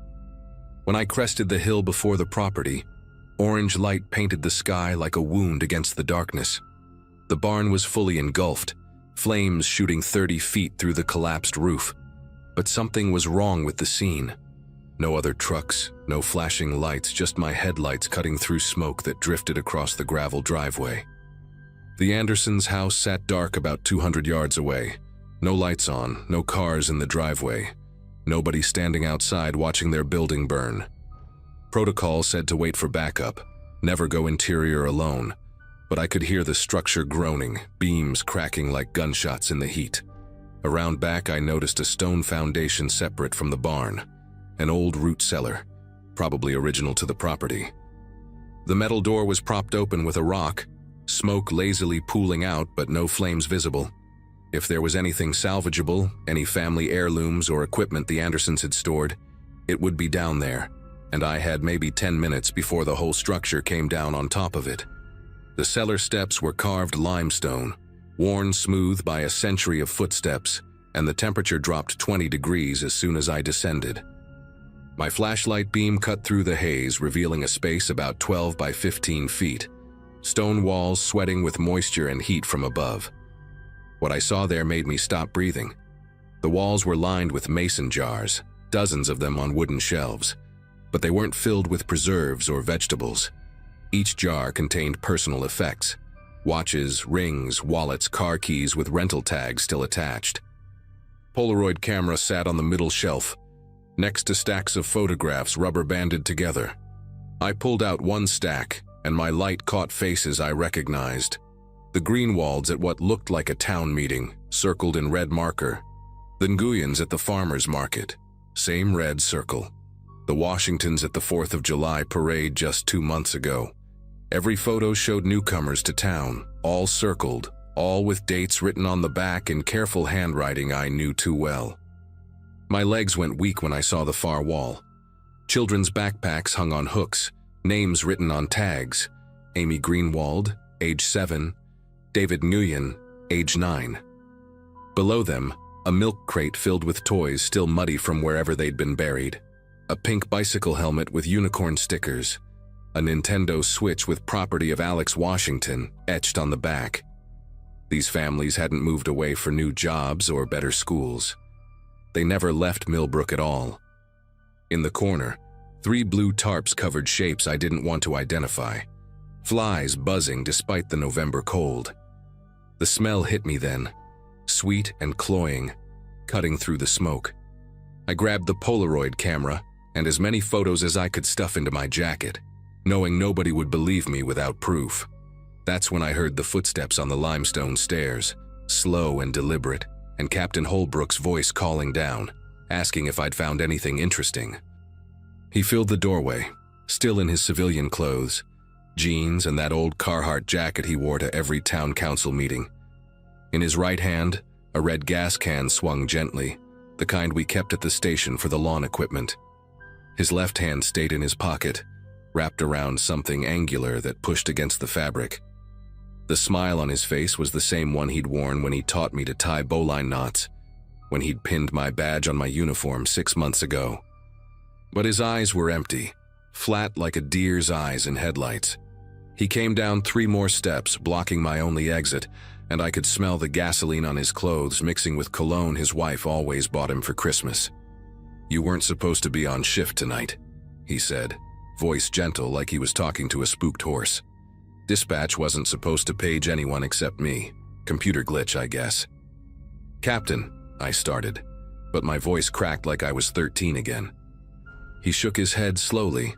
When I crested the hill before the property, orange light painted the sky like a wound against the darkness. The barn was fully engulfed, flames shooting 30 feet through the collapsed roof. But something was wrong with the scene. No other trucks, no flashing lights, just my headlights cutting through smoke that drifted across the gravel driveway. The Andersons' house sat dark about 200 yards away. No lights on, no cars in the driveway. Nobody standing outside watching their building burn. Protocol said to wait for backup, never go interior alone. But I could hear the structure groaning, beams cracking like gunshots in the heat. Around back, I noticed a stone foundation separate from the barn. An old root cellar, probably original to the property. The metal door was propped open with a rock, smoke lazily pooling out but no flames visible. If there was anything salvageable, any family heirlooms or equipment the Andersons had stored, it would be down there, and I had maybe 10 minutes before the whole structure came down on top of it. The cellar steps were carved limestone, worn smooth by a century of footsteps, and the temperature dropped 20 degrees as soon as I descended. My flashlight beam cut through the haze, revealing a space about 12 by 15 feet, stone walls sweating with moisture and heat from above. What I saw there made me stop breathing. The walls were lined with mason jars, dozens of them on wooden shelves, but they weren't filled with preserves or vegetables. Each jar contained personal effects: watches, rings, wallets, car keys with rental tags still attached. Polaroid camera sat on the middle shelf, next to stacks of photographs rubber-banded together. I pulled out one stack, and my light caught faces I recognized. The Greenwalds at what looked like a town meeting, circled in red marker. The Nguyens at the farmer's market, same red circle. The Washingtons at the 4th of July parade just 2 months ago. Every photo showed newcomers to town, all circled, all with dates written on the back in careful handwriting I knew too well. My legs went weak when I saw the far wall. Children's backpacks hung on hooks, names written on tags: Amy Greenwald, age 7, David Nguyen, age 9. Below them, a milk crate filled with toys still muddy from wherever they'd been buried, a pink bicycle helmet with unicorn stickers, a Nintendo Switch with property of Alex Washington etched on the back. These families hadn't moved away for new jobs or better schools. They never left Millbrook at all. In the corner, 3 blue tarps covered shapes I didn't want to identify, flies buzzing despite the November cold. The smell hit me then, sweet and cloying, cutting through the smoke. I grabbed the Polaroid camera and as many photos as I could stuff into my jacket, knowing nobody would believe me without proof. That's when I heard the footsteps on the limestone stairs, slow and deliberate, and Captain Holbrook's voice calling down, asking if I'd found anything interesting. He filled the doorway, still in his civilian clothes, jeans and that old Carhartt jacket he wore to every town council meeting. In his right hand, a red gas can swung gently, the kind we kept at the station for the lawn equipment. His left hand stayed in his pocket, wrapped around something angular that pushed against the fabric. The smile on his face was the same one he'd worn when he taught me to tie bowline knots, when he'd pinned my badge on my uniform 6 months ago. But his eyes were empty, flat like a deer's eyes in headlights. He came down 3 more steps, blocking my only exit, and I could smell the gasoline on his clothes mixing with cologne his wife always bought him for Christmas. "You weren't supposed to be on shift tonight," he said, voice gentle like he was talking to a spooked horse. "Dispatch wasn't supposed to page anyone except me. Computer glitch, I guess." "Captain," I started, but my voice cracked like I was 13 again. He shook his head slowly,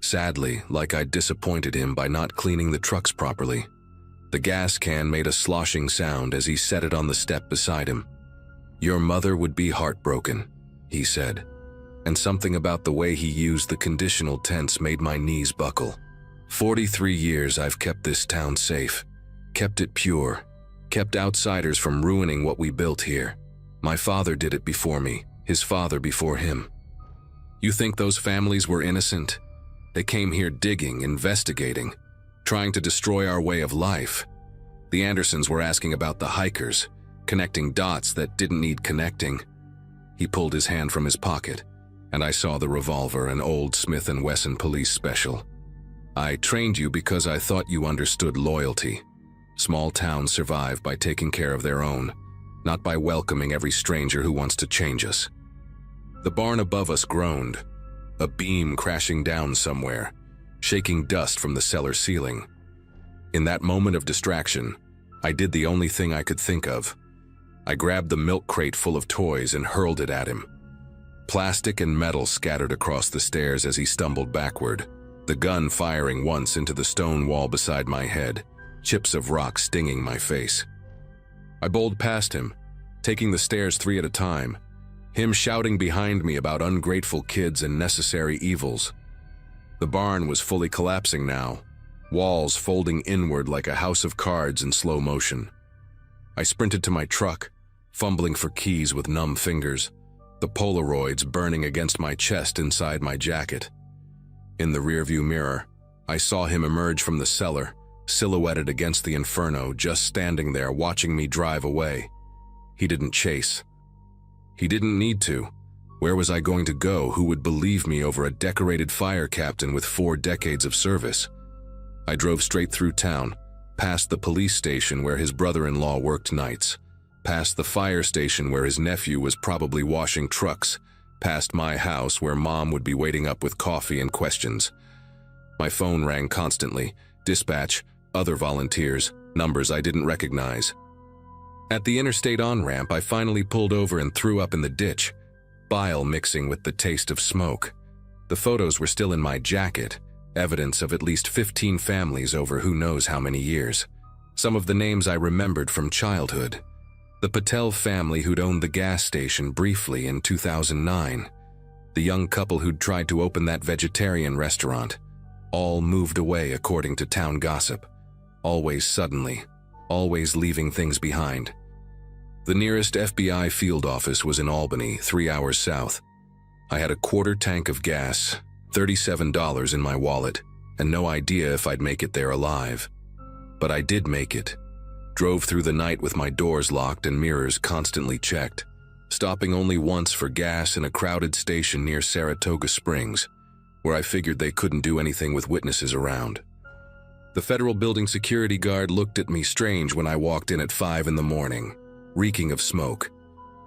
sadly, like I'd disappointed him by not cleaning the trucks properly. The gas can made a sloshing sound as he set it on the step beside him. "Your mother would be heartbroken," he said, and something about the way he used the conditional tense made my knees buckle. 43 years I've kept this town safe, kept it pure, kept outsiders from ruining what we built here. My father did it before me, his father before him. You think those families were innocent? They came here digging, investigating, trying to destroy our way of life. The Andersons were asking about the hikers, connecting dots that didn't need connecting. He pulled his hand from his pocket, and I saw the revolver, an old Smith & Wesson police special. "I trained you because I thought you understood loyalty. Small towns survive by taking care of their own, not by welcoming every stranger who wants to change us." The barn above us groaned, a beam crashing down somewhere, shaking dust from the cellar ceiling. In that moment of distraction, I did the only thing I could think of. I grabbed the milk crate full of toys and hurled it at him. Plastic and metal scattered across the stairs as he stumbled backward, the gun firing once into the stone wall beside my head, chips of rock stinging my face. I bowled past him, taking the stairs 3 at a time, him shouting behind me about ungrateful kids and necessary evils. The barn was fully collapsing now, walls folding inward like a house of cards in slow motion. I sprinted to my truck, fumbling for keys with numb fingers, the Polaroids burning against my chest inside my jacket. In the rearview mirror, I saw him emerge from the cellar, silhouetted against the inferno, just standing there watching me drive away. He didn't chase. He didn't need to. Where was I going to go? Who would believe me over a decorated fire captain with 4 decades of service? I drove straight through town, past the police station where his brother-in-law worked nights, past the fire station where his nephew was probably washing trucks, past my house where Mom would be waiting up with coffee and questions. My phone rang constantly, dispatch, other volunteers, numbers I didn't recognize. At the interstate on-ramp, I finally pulled over and threw up in the ditch, bile mixing with the taste of smoke. The photos were still in my jacket, evidence of at least 15 families over who knows how many years. Some of the names I remembered from childhood. The Patel family who'd owned the gas station briefly in 2009. The young couple who'd tried to open that vegetarian restaurant. All moved away according to town gossip. Always suddenly, always leaving things behind. The nearest FBI field office was in Albany, 3 hours south. I had a quarter tank of gas, $37 in my wallet, and no idea if I'd make it there alive. But I did make it. Drove through the night with my doors locked and mirrors constantly checked, stopping only once for gas in a crowded station near Saratoga Springs, where I figured they couldn't do anything with witnesses around. The federal building security guard looked at me strange when I walked in at 5 in the morning, reeking of smoke,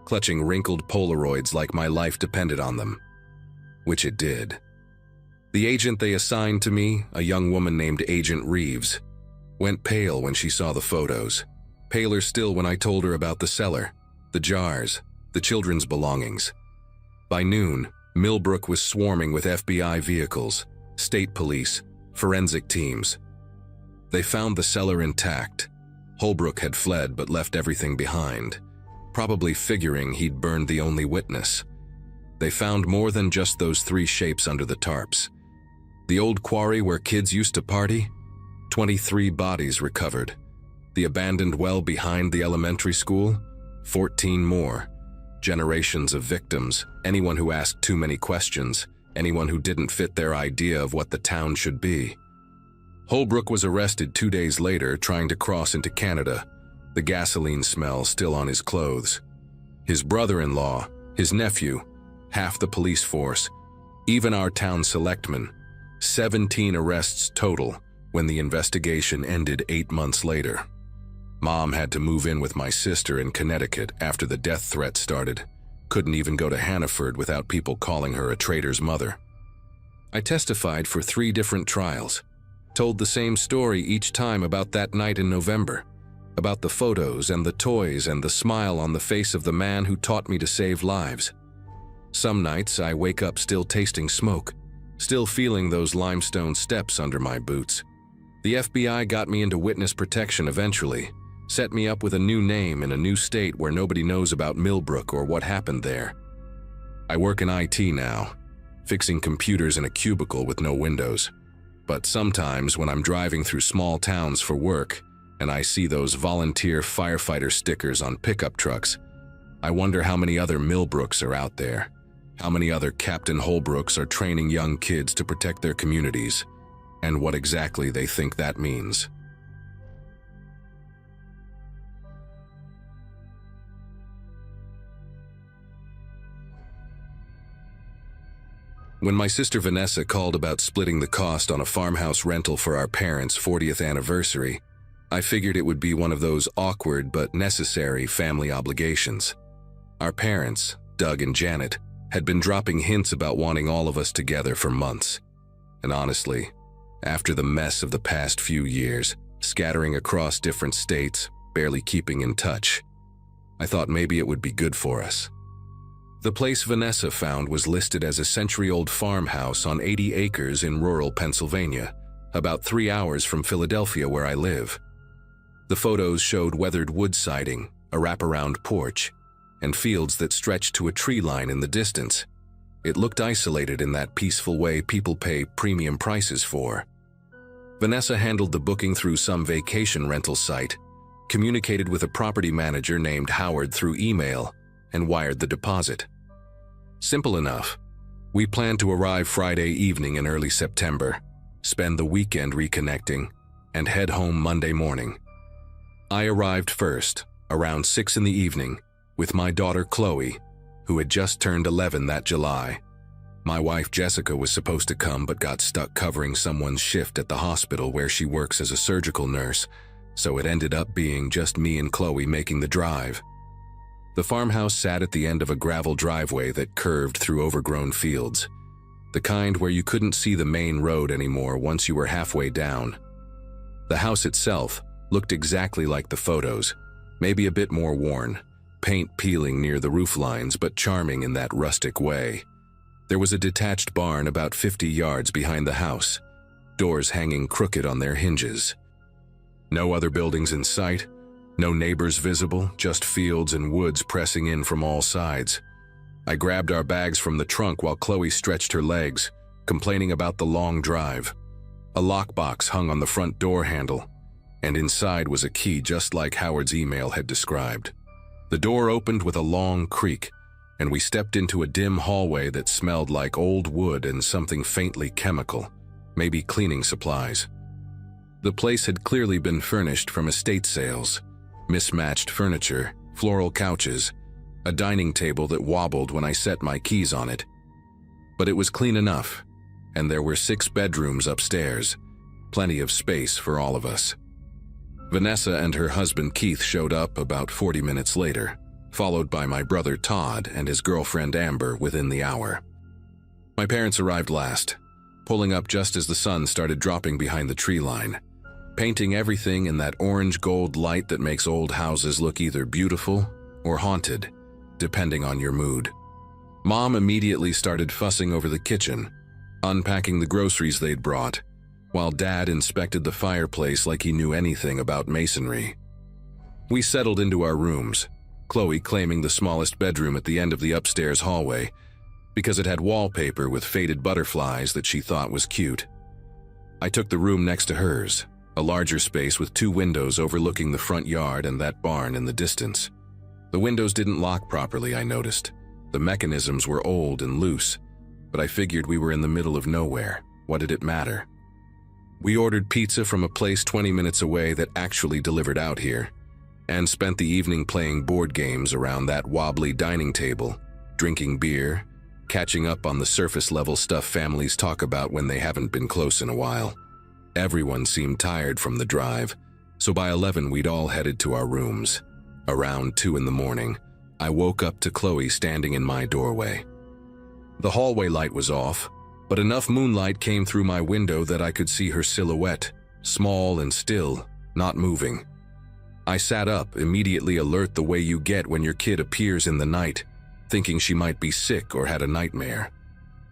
clutching wrinkled Polaroids like my life depended on them. Which it did. The agent they assigned to me, a young woman named Agent Reeves, went pale when she saw the photos. Paler still when I told her about the cellar, the jars, the children's belongings. By noon, Millbrook was swarming with FBI vehicles, state police, forensic teams. They found the cellar intact. Holbrook had fled but left everything behind, probably figuring he'd burned the only witness. They found more than just those 3 shapes under the tarps. The old quarry where kids used to party? 23 bodies recovered. The abandoned well behind the elementary school? 14 more. Generations of victims, anyone who asked too many questions, anyone who didn't fit their idea of what the town should be. Holbrook was arrested 2 days later trying to cross into Canada, the gasoline smell still on his clothes. His brother-in-law, his nephew, half the police force, even our town selectmen, 17 arrests total when the investigation ended 8 months later. Mom had to move in with my sister in Connecticut after the death threat started. Couldn't even go to Hannaford without people calling her a traitor's mother. I testified for 3 different trials. Told the same story each time about that night in November, about the photos and the toys and the smile on the face of the man who taught me to save lives. Some nights I wake up still tasting smoke, still feeling those limestone steps under my boots. The FBI got me into witness protection eventually, set me up with a new name in a new state where nobody knows about Millbrook or what happened there. I work in IT now, fixing computers in a cubicle with no windows. But sometimes when I'm driving through small towns for work and I see those volunteer firefighter stickers on pickup trucks, I wonder how many other Millbrooks are out there, how many other Captain Holbrooks are training young kids to protect their communities, and what exactly they think that means. When my sister Vanessa called about splitting the cost on a farmhouse rental for our parents' 40th anniversary, I figured it would be one of those awkward but necessary family obligations. Our parents, Doug and Janet, had been dropping hints about wanting all of us together for months. And honestly, after the mess of the past few years, scattering across different states, barely keeping in touch, I thought maybe it would be good for us. The place Vanessa found was listed as a century-old farmhouse on 80 acres in rural Pennsylvania, about 3 hours from Philadelphia where I live. The photos showed weathered wood siding, a wraparound porch, and fields that stretched to a tree line in the distance. It looked isolated in that peaceful way people pay premium prices for. Vanessa handled the booking through some vacation rental site, communicated with a property manager named Howard through email, and wired the deposit. Simple enough. We planned to arrive Friday evening in early September, spend the weekend reconnecting, and head home Monday morning. I arrived first, around 6 in the evening, with my daughter Chloe, who had just turned 11 that July. My wife Jessica was supposed to come but got stuck covering someone's shift at the hospital where she works as a surgical nurse, so it ended up being just me and Chloe making the drive. The farmhouse sat at the end of a gravel driveway that curved through overgrown fields, the kind where you couldn't see the main road anymore once you were halfway down. The house itself looked exactly like the photos, maybe a bit more worn, paint peeling near the roof lines but charming in that rustic way. There was a detached barn about 50 yards behind the house, doors hanging crooked on their hinges. No other buildings in sight, no neighbors visible, just fields and woods pressing in from all sides. I grabbed our bags from the trunk while Chloe stretched her legs, complaining about the long drive. A lockbox hung on the front door handle, and inside was a key just like Howard's email had described. The door opened with a long creak, and we stepped into a dim hallway that smelled like old wood and something faintly chemical, maybe cleaning supplies. The place had clearly been furnished from estate sales. Mismatched furniture, floral couches, a dining table that wobbled when I set my keys on it. But it was clean enough, and there were 6 bedrooms upstairs, plenty of space for all of us. Vanessa and her husband Keith showed up about 40 minutes later, followed by my brother Todd and his girlfriend Amber within the hour. My parents arrived last, pulling up just as the sun started dropping behind the tree line, painting everything in that orange-gold light that makes old houses look either beautiful or haunted, depending on your mood. Mom immediately started fussing over the kitchen, unpacking the groceries they'd brought, while Dad inspected the fireplace like he knew anything about masonry. We settled into our rooms, Chloe claiming the smallest bedroom at the end of the upstairs hallway, because it had wallpaper with faded butterflies that she thought was cute. I took the room next to hers, a larger space with 2 windows overlooking the front yard and that barn in the distance. The windows didn't lock properly, I noticed. The mechanisms were old and loose, but I figured we were in the middle of nowhere. What did it matter? We ordered pizza from a place 20 minutes away that actually delivered out here, and spent the evening playing board games around that wobbly dining table, drinking beer, catching up on the surface-level stuff families talk about when they haven't been close in a while. Everyone seemed tired from the drive, so by 11 we'd all headed to our rooms. Around 2 in the morning, I woke up to Chloe standing in my doorway. The hallway light was off, but enough moonlight came through my window that I could see her silhouette, small and still, not moving. I sat up, immediately alert the way you get when your kid appears in the night, thinking she might be sick or had a nightmare.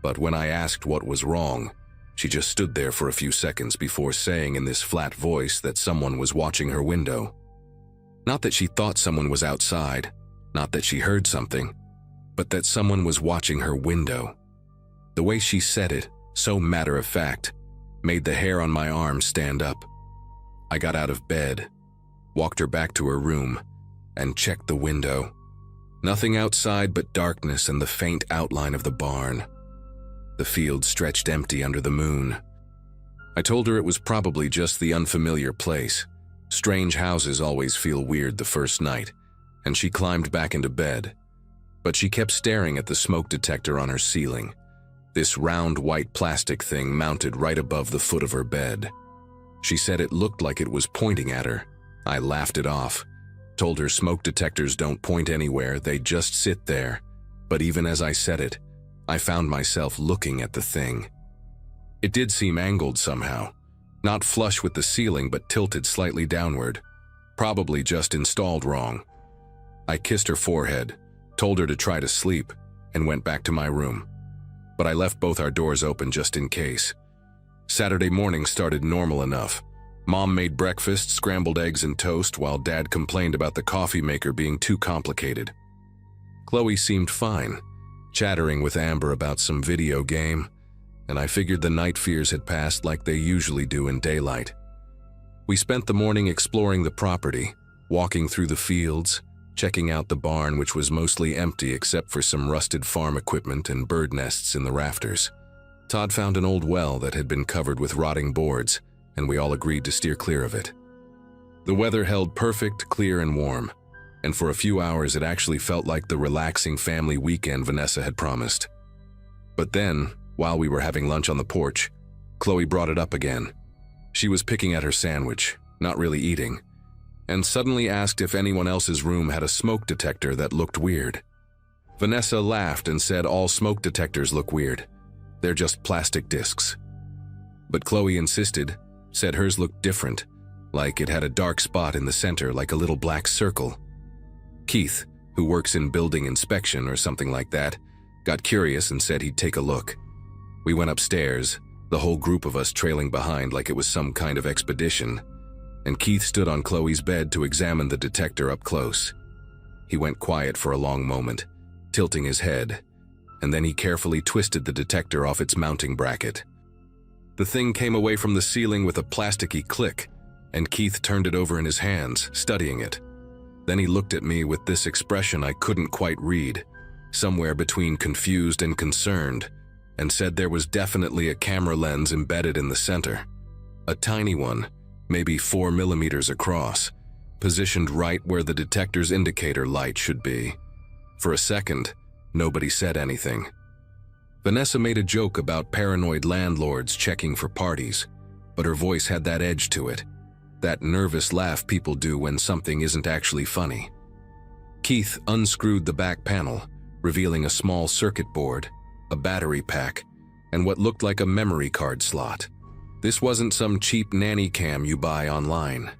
But when I asked what was wrong, She just stood there for a few seconds before saying in this flat voice that someone was watching her window. Not that she thought someone was outside, not that she heard something, but that someone was watching her window. The way she said it, so matter-of-fact, made the hair on my arm stand up. I got out of bed, walked her back to her room, and checked the window. Nothing outside but darkness and the faint outline of the barn. The field stretched empty under the moon. I told her it was probably just the unfamiliar place. Strange houses always feel weird the first night, and she climbed back into bed. But she kept staring at the smoke detector on her ceiling, this round white plastic thing mounted right above the foot of her bed. She said it looked like it was pointing at her. I laughed it off, told her smoke detectors don't point anywhere, they just sit there. But even as I said it, I found myself looking at the thing. It did seem angled somehow, not flush with the ceiling but tilted slightly downward, probably just installed wrong. I kissed her forehead, told her to try to sleep, and went back to my room. But I left both our doors open just in case. Saturday morning started normal enough. Mom made breakfast, scrambled eggs and toast, while Dad complained about the coffee maker being too complicated. Chloe seemed fine, chattering with Amber about some video game, and I figured the night fears had passed like they usually do in daylight. We spent the morning exploring the property, walking through the fields, checking out the barn, which was mostly empty except for some rusted farm equipment and bird nests in the rafters. Todd found an old well that had been covered with rotting boards, and we all agreed to steer clear of it. The weather held perfect, clear, and warm, and for a few hours it actually felt like the relaxing family weekend Vanessa had promised. But then, while we were having lunch on the porch, Chloe brought it up again. She was picking at her sandwich, not really eating, and suddenly asked if anyone else's room had a smoke detector that looked weird. Vanessa laughed and said all smoke detectors look weird. They're just plastic discs. But Chloe insisted, said hers looked different, like it had a dark spot in the center like a little black circle. Keith, who works in building inspection or something like that, got curious and said he'd take a look. We went upstairs, the whole group of us trailing behind like it was some kind of expedition, and Keith stood on Chloe's bed to examine the detector up close. He went quiet for a long moment, tilting his head, and then he carefully twisted the detector off its mounting bracket. The thing came away from the ceiling with a plasticky click, and Keith turned it over in his hands, studying it. Then he looked at me with this expression I couldn't quite read, somewhere between confused and concerned, and said there was definitely a camera lens embedded in the center. A tiny one, maybe 4 millimeters across, positioned right where the detector's indicator light should be. For a second, nobody said anything. Vanessa made a joke about paranoid landlords checking for parties, but her voice had that edge to it, that nervous laugh people do when something isn't actually funny. Keith unscrewed the back panel, revealing a small circuit board, a battery pack, and what looked like a memory card slot. This wasn't some cheap nanny cam you buy online.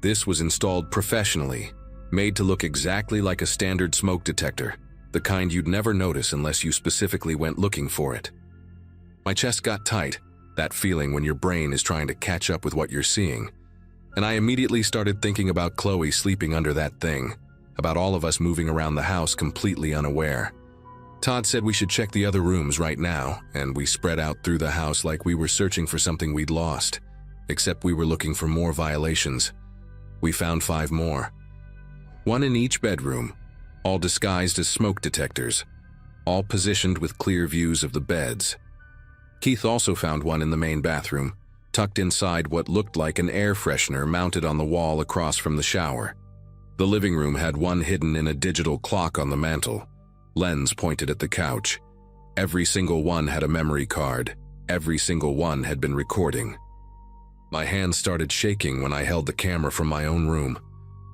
This was installed professionally, made to look exactly like a standard smoke detector, the kind you'd never notice unless you specifically went looking for it. My chest got tight, that feeling when your brain is trying to catch up with what you're seeing, and I immediately started thinking about Chloe sleeping under that thing, about all of us moving around the house completely unaware. Todd said we should check the other rooms right now, and we spread out through the house like we were searching for something we'd lost, except we were looking for more violations. We found 5 more. 1 in each bedroom, all disguised as smoke detectors, all positioned with clear views of the beds. Keith also found 1 in the main bathroom, tucked inside what looked like an air freshener mounted on the wall across from the shower. The living room had 1 hidden in a digital clock on the mantel, lens pointed at the couch. Every single one had a memory card. Every single one had been recording. My hands started shaking when I held the camera from my own room,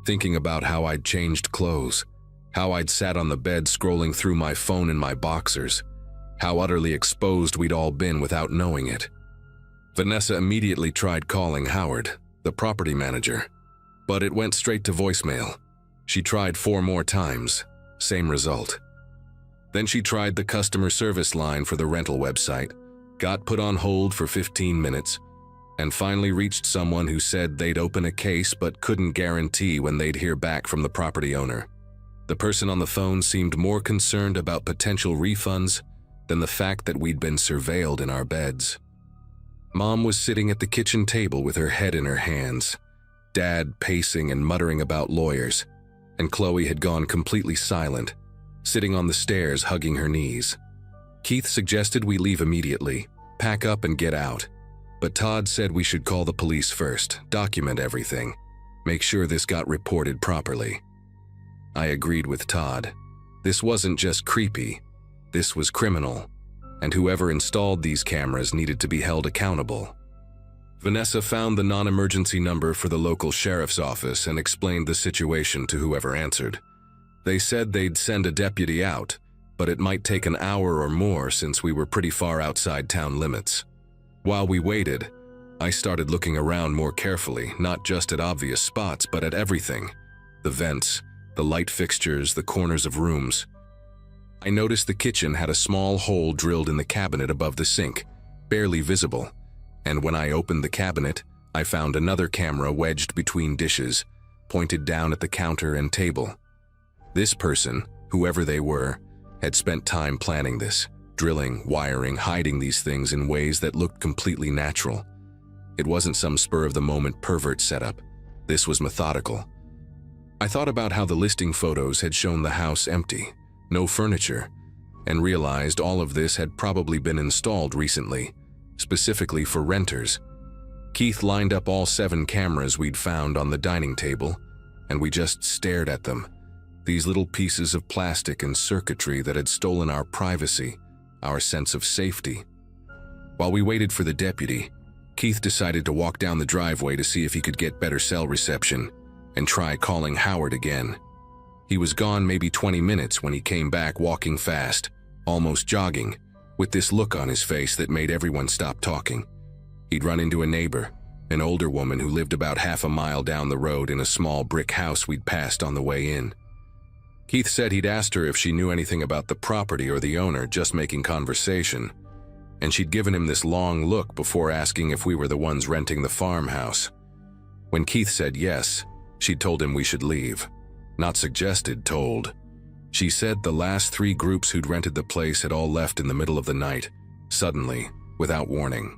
thinking about how I'd changed clothes, how I'd sat on the bed scrolling through my phone in my boxers, how utterly exposed we'd all been without knowing it. Vanessa immediately tried calling Howard, the property manager, but it went straight to voicemail. She tried 4 more times, same result. Then she tried the customer service line for the rental website, got put on hold for 15 minutes, and finally reached someone who said they'd open a case but couldn't guarantee when they'd hear back from the property owner. The person on the phone seemed more concerned about potential refunds than the fact that we'd been surveilled in our beds. Mom was sitting at the kitchen table with her head in her hands, Dad pacing and muttering about lawyers, and Chloe had gone completely silent, sitting on the stairs hugging her knees. Keith suggested we leave immediately, pack up and get out, but Todd said we should call the police first, document everything, make sure this got reported properly. I agreed with Todd. This wasn't just creepy, this was criminal, and whoever installed these cameras needed to be held accountable. Vanessa found the non-emergency number for the local sheriff's office and explained the situation to whoever answered. They said they'd send a deputy out, but it might take an hour or more since we were pretty far outside town limits. While we waited, I started looking around more carefully, not just at obvious spots, but at everything. The vents, the light fixtures, the corners of rooms. I noticed the kitchen had a small hole drilled in the cabinet above the sink, barely visible, and when I opened the cabinet, I found another camera wedged between dishes, pointed down at the counter and table. This person, whoever they were, had spent time planning this, drilling, wiring, hiding these things in ways that looked completely natural. It wasn't some spur-of-the-moment pervert setup. This was methodical. I thought about how the listing photos had shown the house empty, no furniture, and realized all of this had probably been installed recently, specifically for renters. Keith lined up all 7 cameras we'd found on the dining table, and we just stared at them. These little pieces of plastic and circuitry that had stolen our privacy, our sense of safety. While we waited for the deputy, Keith decided to walk down the driveway to see if he could get better cell reception and try calling Howard again. He was gone maybe 20 minutes when he came back walking fast, almost jogging, with this look on his face that made everyone stop talking. He'd run into a neighbor, an older woman who lived about half a mile down the road in a small brick house we'd passed on the way in. Keith said he'd asked her if she knew anything about the property or the owner, just making conversation, and she'd given him this long look before asking if we were the ones renting the farmhouse. When Keith said yes, she'd told him we should leave. Not suggested, told. She said the last 3 groups who'd rented the place had all left in the middle of the night, suddenly, without warning.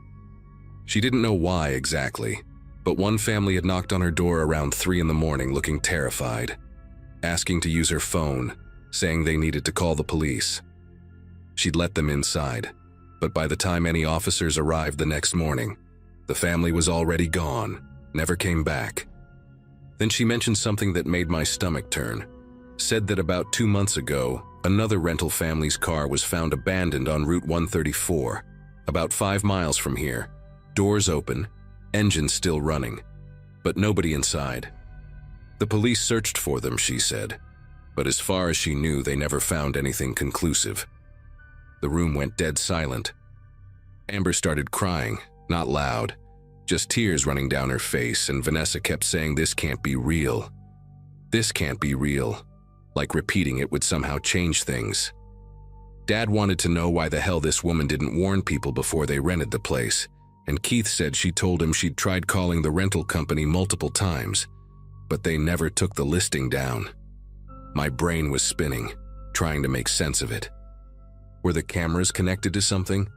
She didn't know why exactly, but one family had knocked on her door around 3 in the morning looking terrified, asking to use her phone, saying they needed to call the police. She'd let them inside, but by the time any officers arrived the next morning, the family was already gone, never came back. Then she mentioned something that made my stomach turn. Said that about 2 months ago, another rental family's car was found abandoned on Route 134, about 5 miles from here. Doors open, engine still running, but nobody inside. The police searched for them, she said, but as far as she knew, they never found anything conclusive. The room went dead silent. Amber started crying, not loud, just tears running down her face, and Vanessa kept saying, "This can't be real. This can't be real," like repeating it would somehow change things. Dad wanted to know why the hell this woman didn't warn people before they rented the place, and Keith said she told him she'd tried calling the rental company multiple times, but they never took the listing down. My brain was spinning, trying to make sense of it. Were the cameras connected to something?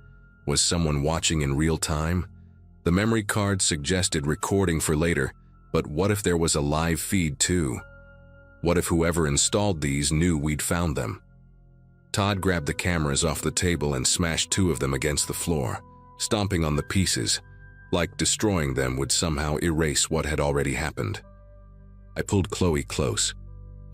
Was someone watching in real time? The memory card suggested recording for later, but what if there was a live feed too? What if whoever installed these knew we'd found them? Todd grabbed the cameras off the table and smashed 2 of them against the floor, stomping on the pieces, like destroying them would somehow erase what had already happened. I pulled Chloe close,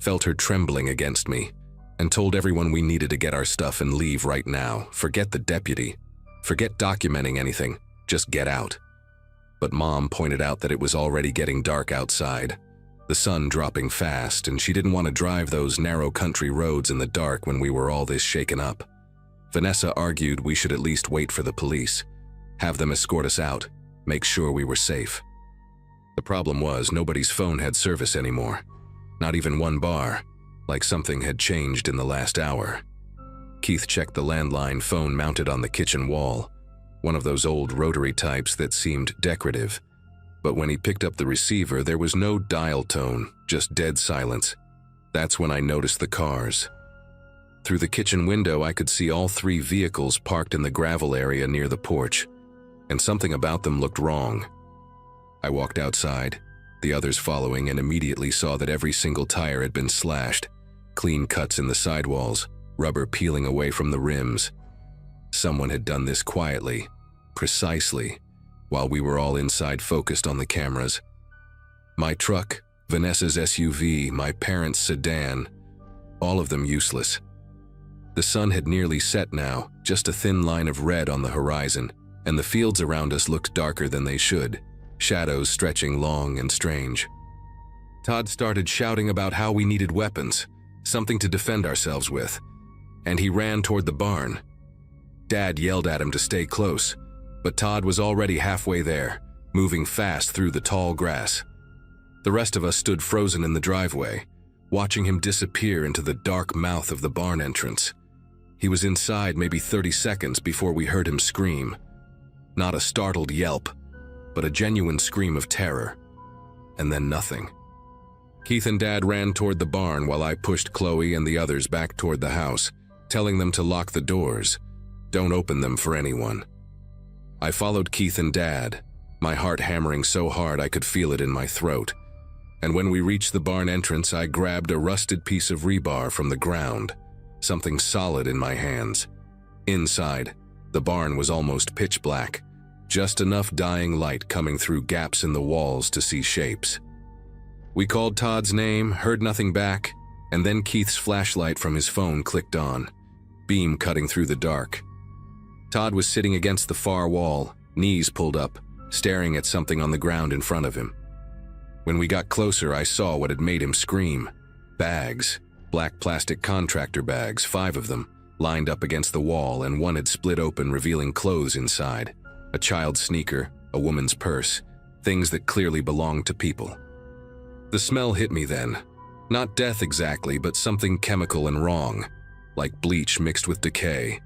felt her trembling against me, and told everyone we needed to get our stuff and leave right now. Forget the deputy. Forget documenting anything. Just get out. But Mom pointed out that it was already getting dark outside, the sun dropping fast, and she didn't want to drive those narrow country roads in the dark when we were all this shaken up. Vanessa argued we should at least wait for the police, have them escort us out, make sure we were safe. The problem was nobody's phone had service anymore, not even one bar, like something had changed in the last hour. Keith checked the landline phone mounted on the kitchen wall, one of those old rotary types that seemed decorative. But when he picked up the receiver, there was no dial tone, just dead silence. That's when I noticed the cars. Through the kitchen window, I could see all 3 vehicles parked in the gravel area near the porch, and something about them looked wrong. I walked outside, the others following, and immediately saw that every single tire had been slashed, clean cuts in the sidewalls, rubber peeling away from the rims. Someone had done this quietly, precisely, while we were all inside focused on the cameras. My truck, Vanessa's SUV, my parents' sedan, all of them useless. The sun had nearly set now, just a thin line of red on the horizon, and the fields around us looked darker than they should, shadows stretching long and strange. Todd started shouting about how we needed weapons, something to defend ourselves with, and he ran toward the barn. Dad yelled at him to stay close, but Todd was already halfway there, moving fast through the tall grass. The rest of us stood frozen in the driveway, watching him disappear into the dark mouth of the barn entrance. He was inside maybe 30 seconds before we heard him scream. Not a startled yelp, but a genuine scream of terror. And then nothing. Keith and Dad ran toward the barn while I pushed Chloe and the others back toward the house, telling them to lock the doors. Don't open them for anyone. I followed Keith and Dad, my heart hammering so hard I could feel it in my throat. And when we reached the barn entrance, I grabbed a rusted piece of rebar from the ground, something solid in my hands. Inside, the barn was almost pitch black, just enough dying light coming through gaps in the walls to see shapes. We called Todd's name, heard nothing back, and then Keith's flashlight from his phone clicked on, beam cutting through the dark. Todd was sitting against the far wall, knees pulled up, staring at something on the ground in front of him. When we got closer, I saw what had made him scream. Bags, black plastic contractor bags, 5 of them, lined up against the wall, and one had split open, revealing clothes inside. A child's sneaker, a woman's purse, things that clearly belonged to people. The smell hit me then. Not death exactly, but something chemical and wrong, like bleach mixed with decay.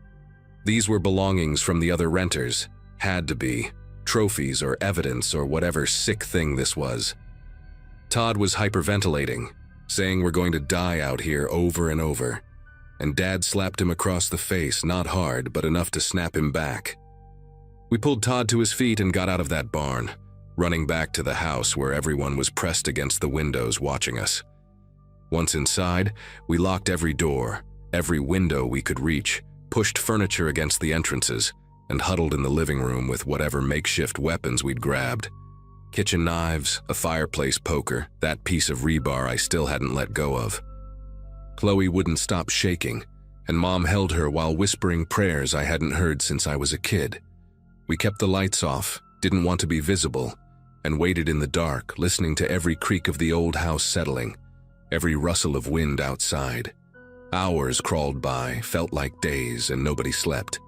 These were belongings from the other renters, had to be, trophies or evidence or whatever sick thing this was. Todd was hyperventilating, saying we're going to die out here over and over, and Dad slapped him across the face, not hard, but enough to snap him back. We pulled Todd to his feet and got out of that barn, running back to the house where everyone was pressed against the windows watching us. Once inside, we locked every door, every window we could reach, pushed furniture against the entrances, and huddled in the living room with whatever makeshift weapons we'd grabbed. Kitchen knives, a fireplace poker, that piece of rebar I still hadn't let go of. Chloe wouldn't stop shaking, and Mom held her while whispering prayers I hadn't heard since I was a kid. We kept the lights off, didn't want to be visible, and waited in the dark, listening to every creak of the old house settling, every rustle of wind outside. Hours crawled by, felt like days, and nobody slept.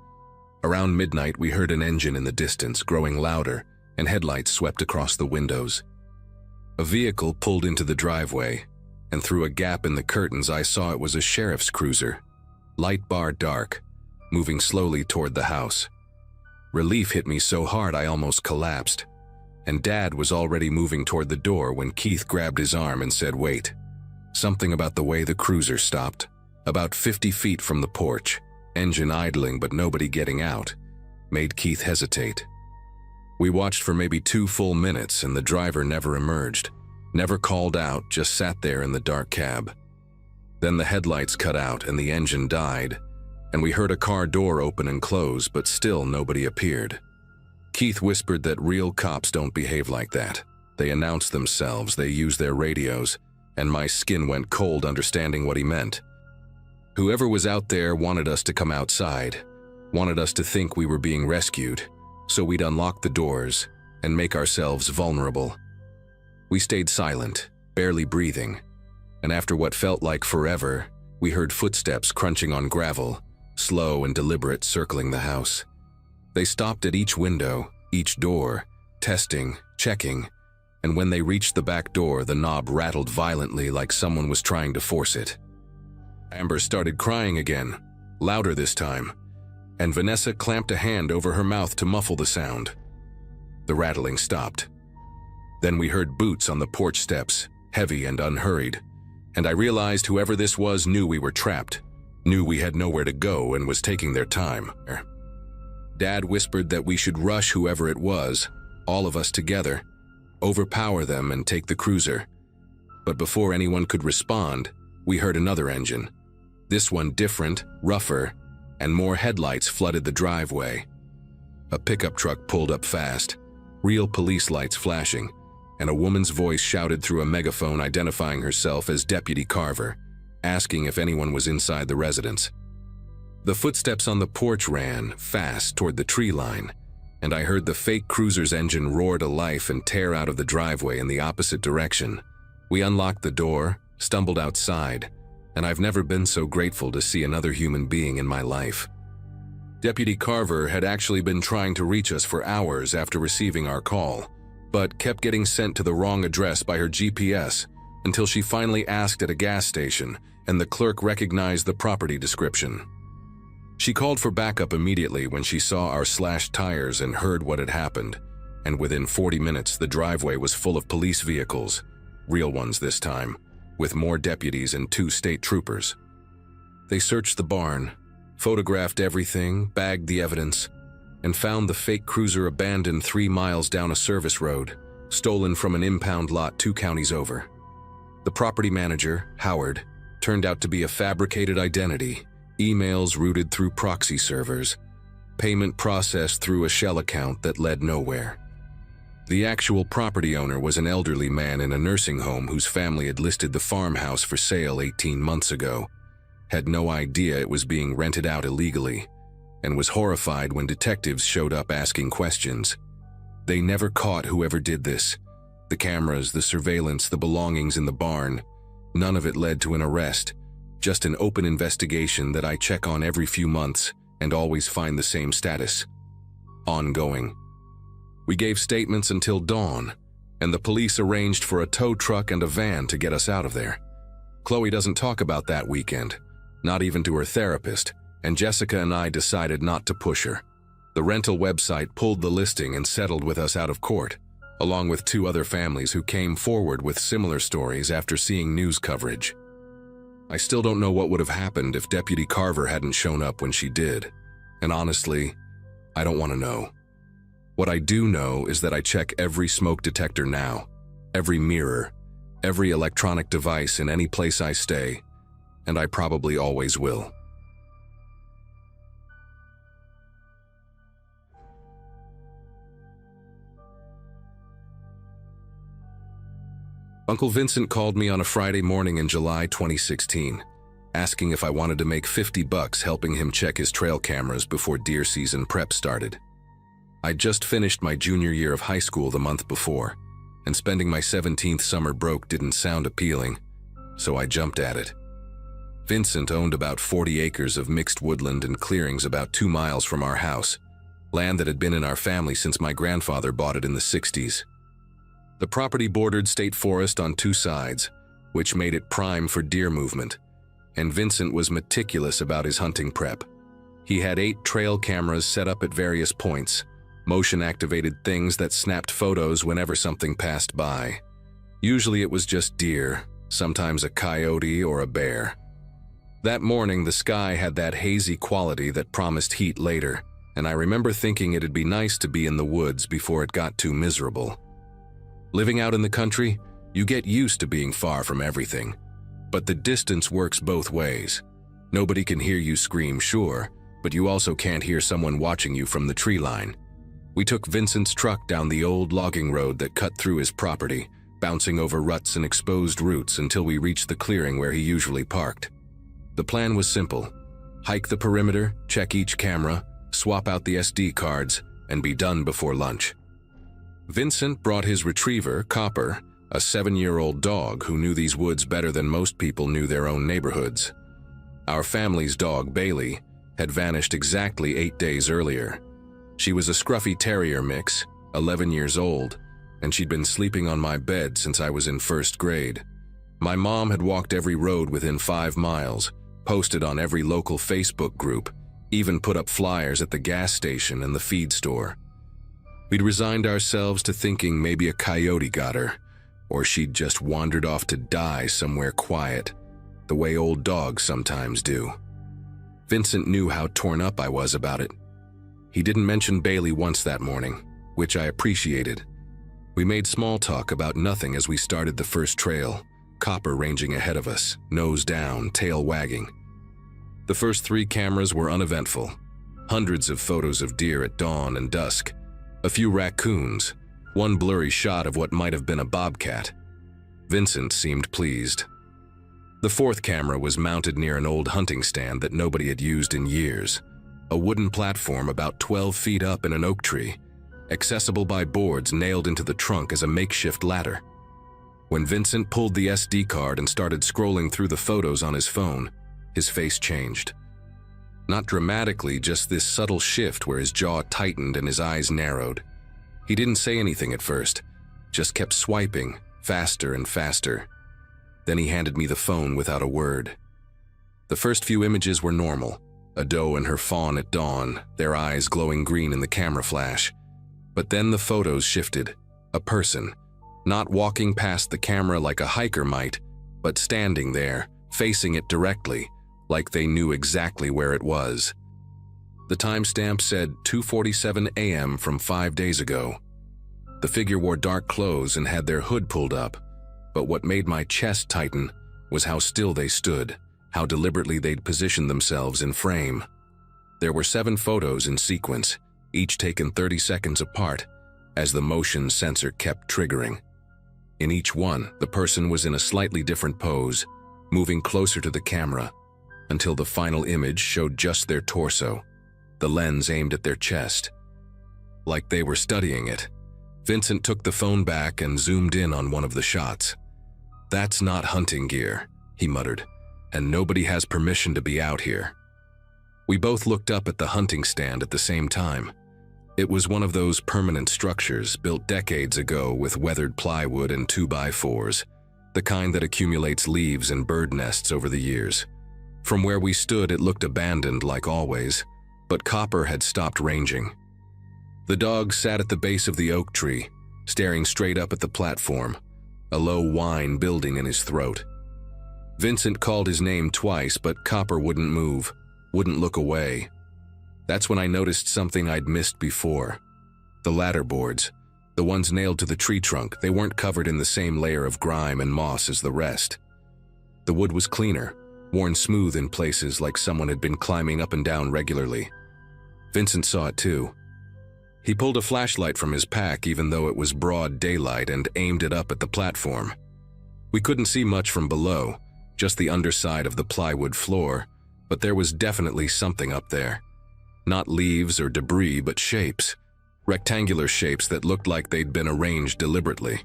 Around midnight, we heard an engine in the distance, growing louder, and headlights swept across the windows. A vehicle pulled into the driveway, and through a gap in the curtains I saw it was a sheriff's cruiser, light bar dark, moving slowly toward the house. Relief hit me so hard I almost collapsed, and Dad was already moving toward the door when Keith grabbed his arm and said, "Wait." Something about the way the cruiser stopped, about 50 feet from the porch, engine idling but nobody getting out, made Keith hesitate. We watched for maybe 2 full minutes and the driver never emerged, never called out, just sat there in the dark cab. Then the headlights cut out and the engine died, and we heard a car door open and close, but still nobody appeared. Keith whispered that real cops don't behave like that. They announce themselves, they use their radios, and my skin went cold understanding what he meant. Whoever was out there wanted us to come outside, wanted us to think we were being rescued, so we'd unlock the doors and make ourselves vulnerable. We stayed silent, barely breathing, and after what felt like forever, we heard footsteps crunching on gravel, slow and deliberate, circling the house. They stopped at each window, each door, testing, checking, and when they reached the back door, the knob rattled violently like someone was trying to force it. Amber started crying again, louder this time, and Vanessa clamped a hand over her mouth to muffle the sound. The rattling stopped. Then we heard boots on the porch steps, heavy and unhurried, and I realized whoever this was knew we were trapped, knew we had nowhere to go and was taking their time. Dad whispered that we should rush whoever it was, all of us together, overpower them and take the cruiser. But before anyone could respond, we heard another engine. This one different, rougher, and more headlights flooded the driveway. A pickup truck pulled up fast, real police lights flashing, and a woman's voice shouted through a megaphone identifying herself as Deputy Carver, asking if anyone was inside the residence. The footsteps on the porch ran fast toward the tree line, and I heard the fake cruiser's engine roar to life and tear out of the driveway in the opposite direction. We unlocked the door, stumbled outside, and I've never been so grateful to see another human being in my life. Deputy Carver had actually been trying to reach us for hours after receiving our call, but kept getting sent to the wrong address by her GPS until she finally asked at a gas station and the clerk recognized the property description. She called for backup immediately when she saw our slashed tires and heard what had happened, and within 40 minutes the driveway was full of police vehicles, real ones this time, with more deputies and 2 state troopers. They searched the barn, photographed everything, bagged the evidence, and found the fake cruiser abandoned 3 miles down a service road, stolen from an impound lot 2 counties over. The property manager, Howard, turned out to be a fabricated identity, emails routed through proxy servers, payment processed through a shell account that led nowhere. The actual property owner was an elderly man in a nursing home whose family had listed the farmhouse for sale 18 months ago, had no idea it was being rented out illegally, and was horrified when detectives showed up asking questions. They never caught whoever did this. The cameras, the surveillance, the belongings in the barn, none of it led to an arrest, just an open investigation that I check on every few months and always find the same status: ongoing. We gave statements until dawn, and the police arranged for a tow truck and a van to get us out of there. Chloe doesn't talk about that weekend, not even to her therapist, and Jessica and I decided not to push her. The rental website pulled the listing and settled with us out of court, along with 2 other families who came forward with similar stories after seeing news coverage. I still don't know what would have happened if Deputy Carver hadn't shown up when she did, and honestly, I don't want to know. What I do know is that I check every smoke detector now, every mirror, every electronic device in any place I stay, and I probably always will. Uncle Vincent called me on a Friday morning in July 2016, asking if I wanted to make $50 helping him check his trail cameras before deer season prep started. I'd just finished my junior year of high school the month before, and spending my 17th summer broke didn't sound appealing, so I jumped at it. Vincent owned about 40 acres of mixed woodland and clearings about 2 miles from our house, land that had been in our family since my grandfather bought it in the 60s. The property bordered state forest on 2 sides, which made it prime for deer movement, and Vincent was meticulous about his hunting prep. He had 8 trail cameras set up at various points, motion-activated things that snapped photos whenever something passed by. Usually it was just deer, sometimes a coyote or a bear. That morning, the sky had that hazy quality that promised heat later, and I remember thinking it'd be nice to be in the woods before it got too miserable. Living out in the country, you get used to being far from everything, but the distance works both ways. Nobody can hear you scream, sure, but you also can't hear someone watching you from the tree line. We took Vincent's truck down the old logging road that cut through his property, bouncing over ruts and exposed roots until we reached the clearing where he usually parked. The plan was simple: hike the perimeter, check each camera, swap out the SD cards, and be done before lunch. Vincent brought his retriever, Copper, a 7-year-old dog who knew these woods better than most people knew their own neighborhoods. Our family's dog, Bailey, had vanished exactly 8 days earlier. She was a scruffy terrier mix, 11 years old, and she'd been sleeping on my bed since I was in 1st grade. My mom had walked every road within 5 miles, posted on every local Facebook group, even put up flyers at the gas station and the feed store. We'd resigned ourselves to thinking maybe a coyote got her, or she'd just wandered off to die somewhere quiet, the way old dogs sometimes do. Vincent knew how torn up I was about it. He didn't mention Bailey once that morning, which I appreciated. We made small talk about nothing as we started the first trail, Copper ranging ahead of us, nose down, tail wagging. The first 3 cameras were uneventful. Hundreds of photos of deer at dawn and dusk, a few raccoons, one blurry shot of what might have been a bobcat. Vincent seemed pleased. The 4th camera was mounted near an old hunting stand that nobody had used in years, a wooden platform about 12 feet up in an oak tree, accessible by boards nailed into the trunk as a makeshift ladder. When Vincent pulled the SD card and started scrolling through the photos on his phone, his face changed. Not dramatically, just this subtle shift where his jaw tightened and his eyes narrowed. He didn't say anything at first, just kept swiping, faster and faster. Then he handed me the phone without a word. The first few images were normal, a doe and her fawn at dawn, their eyes glowing green in the camera flash. But then the photos shifted. A person, not walking past the camera like a hiker might, but standing there, facing it directly, like they knew exactly where it was. The timestamp said 2:47 a.m. from 5 days ago. The figure wore dark clothes and had their hood pulled up, but what made my chest tighten was how still they stood, how deliberately they'd positioned themselves in frame. There were 7 photos in sequence, each taken 30 seconds apart, as the motion sensor kept triggering. In each one, the person was in a slightly different pose, moving closer to the camera, until the final image showed just their torso, the lens aimed at their chest. Like they were studying it, Vincent took the phone back and zoomed in on one of the shots. "That's not hunting gear," he muttered, "and nobody has permission to be out here." We both looked up at the hunting stand at the same time. It was one of those permanent structures built decades ago with weathered plywood and 2x4s, the kind that accumulates leaves and bird nests over the years. From where we stood, it looked abandoned like always, but Copper had stopped ranging. The dog sat at the base of the oak tree, staring straight up at the platform, a low whine building in his throat. Vincent called his name twice, but Copper wouldn't move, wouldn't look away. That's when I noticed something I'd missed before. The ladder boards, the ones nailed to the tree trunk, they weren't covered in the same layer of grime and moss as the rest. The wood was cleaner, worn smooth in places like someone had been climbing up and down regularly. Vincent saw it too. He pulled a flashlight from his pack even though it was broad daylight and aimed it up at the platform. We couldn't see much from below, just the underside of the plywood floor, but there was definitely something up there. Not leaves or debris, but shapes. Rectangular shapes that looked like they'd been arranged deliberately.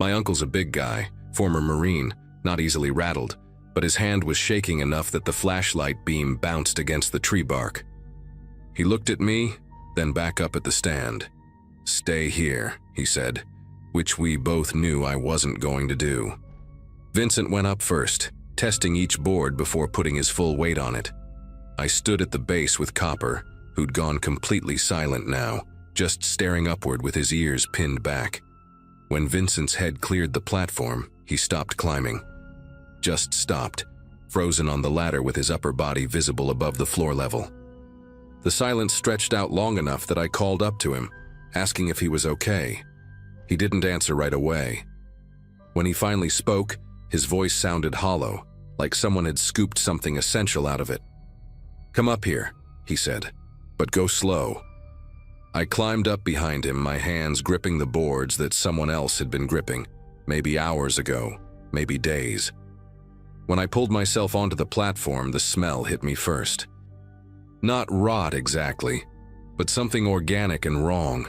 My uncle's a big guy, former Marine, not easily rattled, but his hand was shaking enough that the flashlight beam bounced against the tree bark. He looked at me, then back up at the stand. "Stay here," he said, which we both knew I wasn't going to do. Vincent went up first, testing each board before putting his full weight on it. I stood at the base with Copper, who'd gone completely silent now, just staring upward with his ears pinned back. When Vincent's head cleared the platform, he stopped climbing. Just stopped, frozen on the ladder with his upper body visible above the floor level. The silence stretched out long enough that I called up to him, asking if he was okay. He didn't answer right away. When he finally spoke, his voice sounded hollow, like someone had scooped something essential out of it. "Come up here," he said, "but go slow." I climbed up behind him, my hands gripping the boards that someone else had been gripping, maybe hours ago, maybe days. When I pulled myself onto the platform, the smell hit me first. Not rot exactly, but something organic and wrong,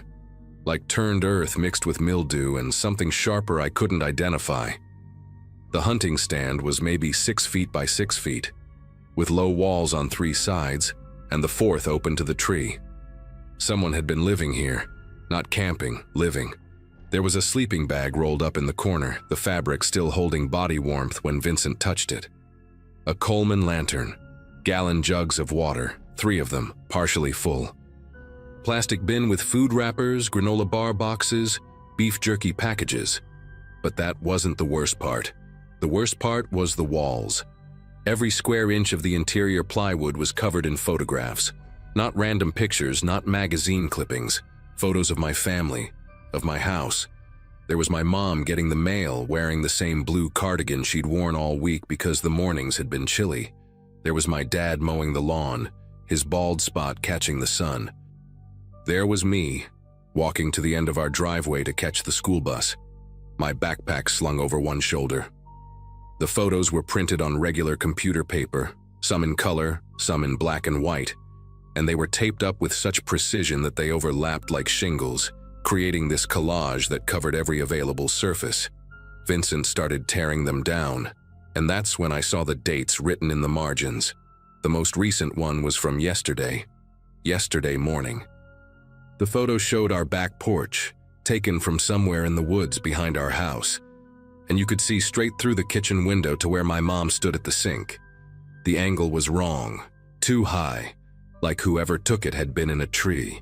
like turned earth mixed with mildew and something sharper I couldn't identify. The hunting stand was maybe 6 feet by 6 feet, with low walls on 3 sides, and the 4th open to the tree. Someone had been living here, not camping, living. There was a sleeping bag rolled up in the corner, the fabric still holding body warmth when Vincent touched it. A Coleman lantern, gallon jugs of water, 3 of them, partially full. Plastic bin with food wrappers, granola bar boxes, beef jerky packages. But that wasn't the worst part. The worst part was the walls. Every square inch of the interior plywood was covered in photographs. Not random pictures, not magazine clippings. Photos of my family, of my house. There was my mom getting the mail, wearing the same blue cardigan she'd worn all week because the mornings had been chilly. There was my dad mowing the lawn, his bald spot catching the sun. There was me, walking to the end of our driveway to catch the school bus, my backpack slung over one shoulder. The photos were printed on regular computer paper, some in color, some in black and white, and they were taped up with such precision that they overlapped like shingles, creating this collage that covered every available surface. Vincent started tearing them down, and that's when I saw the dates written in the margins. The most recent one was from yesterday morning. The photo showed our back porch, taken from somewhere in the woods behind our house, and you could see straight through the kitchen window to where my mom stood at the sink. The angle was wrong, too high, like whoever took it had been in a tree.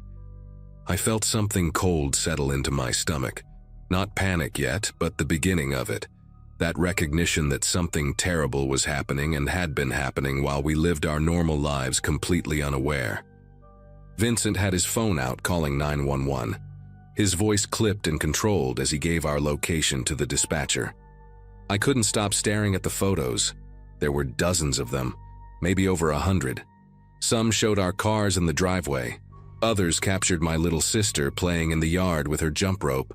I felt something cold settle into my stomach. Not panic yet, but the beginning of it. That recognition that something terrible was happening and had been happening while we lived our normal lives completely unaware. Vincent had his phone out calling 911. His voice clipped and controlled as he gave our location to the dispatcher. I couldn't stop staring at the photos. There were dozens of them, maybe over 100. Some showed our cars in the driveway. Others captured my little sister playing in the yard with her jump rope.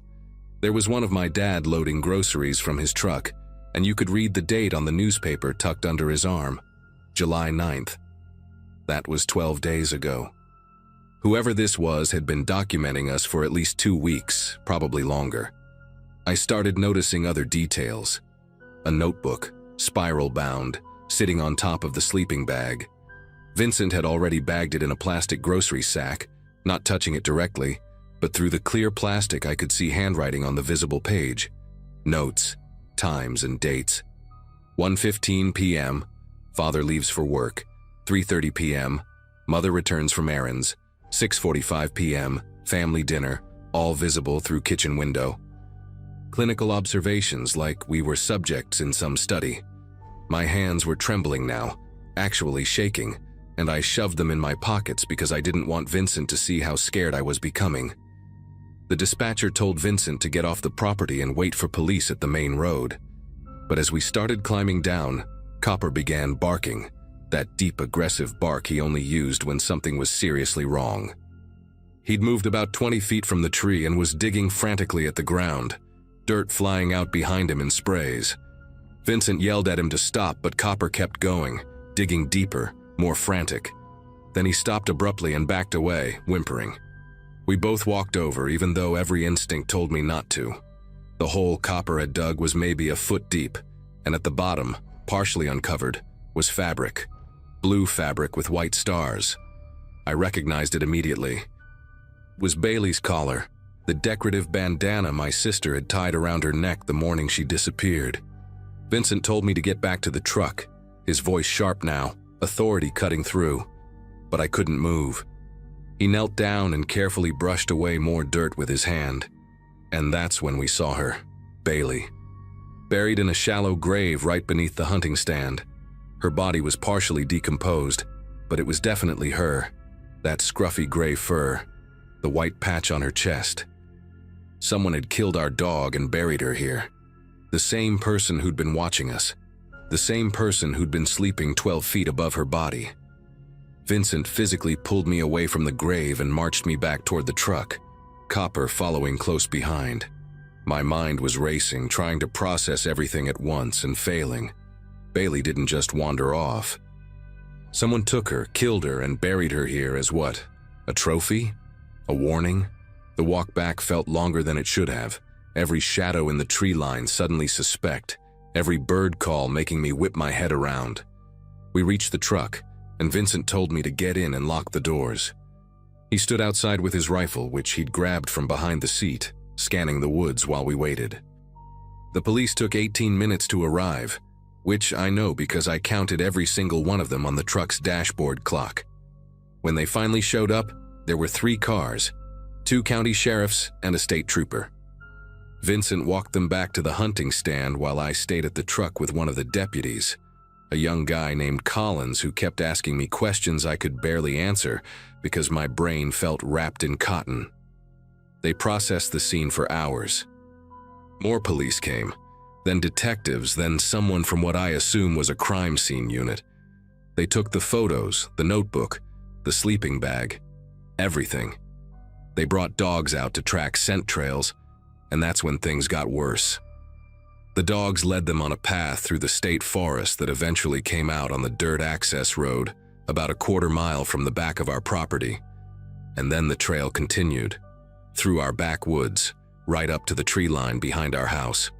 There was one of my dad loading groceries from his truck, and you could read the date on the newspaper tucked under his arm, July 9th. That was 12 days ago. Whoever this was had been documenting us for at least 2 weeks, probably longer. I started noticing other details. A notebook, spiral-bound, sitting on top of the sleeping bag. Vincent had already bagged it in a plastic grocery sack, not touching it directly, but through the clear plastic I could see handwriting on the visible page. Notes, times and dates. 1:15 p.m., father leaves for work. 3:30 p.m., mother returns from errands. 6:45 p.m., family dinner, all visible through kitchen window. Clinical observations like we were subjects in some study. My hands were trembling now, actually shaking, and I shoved them in my pockets because I didn't want Vincent to see how scared I was becoming. The dispatcher told Vincent to get off the property and wait for police at the main road. But as we started climbing down, Copper began barking, that deep, aggressive bark he only used when something was seriously wrong. He'd moved about 20 feet from the tree and was digging frantically at the ground, dirt flying out behind him in sprays. Vincent yelled at him to stop, but Copper kept going, digging deeper, more frantic. Then he stopped abruptly and backed away, whimpering. We both walked over, even though every instinct told me not to. The hole Copper had dug was maybe a foot deep, and at the bottom, partially uncovered, was fabric. Blue fabric with white stars. I recognized it immediately. It was Bailey's collar, the decorative bandana my sister had tied around her neck the morning she disappeared. Vincent told me to get back to the truck, his voice sharp now, authority cutting through. But I couldn't move. He knelt down and carefully brushed away more dirt with his hand. And that's when we saw her, Bailey. Buried in a shallow grave right beneath the hunting stand. Her body was partially decomposed, but it was definitely her. That scruffy gray fur, the white patch on her chest. Someone had killed our dog and buried her here. The same person who'd been watching us. The same person who'd been sleeping 12 feet above her body. Vincent physically pulled me away from the grave and marched me back toward the truck, Copper following close behind. My mind was racing, trying to process everything at once and failing. Bailey didn't just wander off. Someone took her, killed her, and buried her here as what? A trophy? A warning? The walk back felt longer than it should have. Every shadow in the tree line suddenly suspect. Every bird call making me whip my head around. We reached the truck, and Vincent told me to get in and lock the doors. He stood outside with his rifle, which he'd grabbed from behind the seat, scanning the woods while we waited. The police took 18 minutes to arrive, which I know because I counted every single one of them on the truck's dashboard clock. When they finally showed up, there were 3 cars, 2 county sheriffs and a state trooper. Vincent walked them back to the hunting stand while I stayed at the truck with one of the deputies, a young guy named Collins who kept asking me questions I could barely answer because my brain felt wrapped in cotton. They processed the scene for hours. More police came, then detectives, then someone from what I assume was a crime scene unit. They took the photos, the notebook, the sleeping bag, everything. They brought dogs out to track scent trails, and that's when things got worse. The dogs led them on a path through the state forest that eventually came out on the dirt access road about a quarter mile from the back of our property. And then the trail continued, through our backwoods, right up to the tree line behind our house.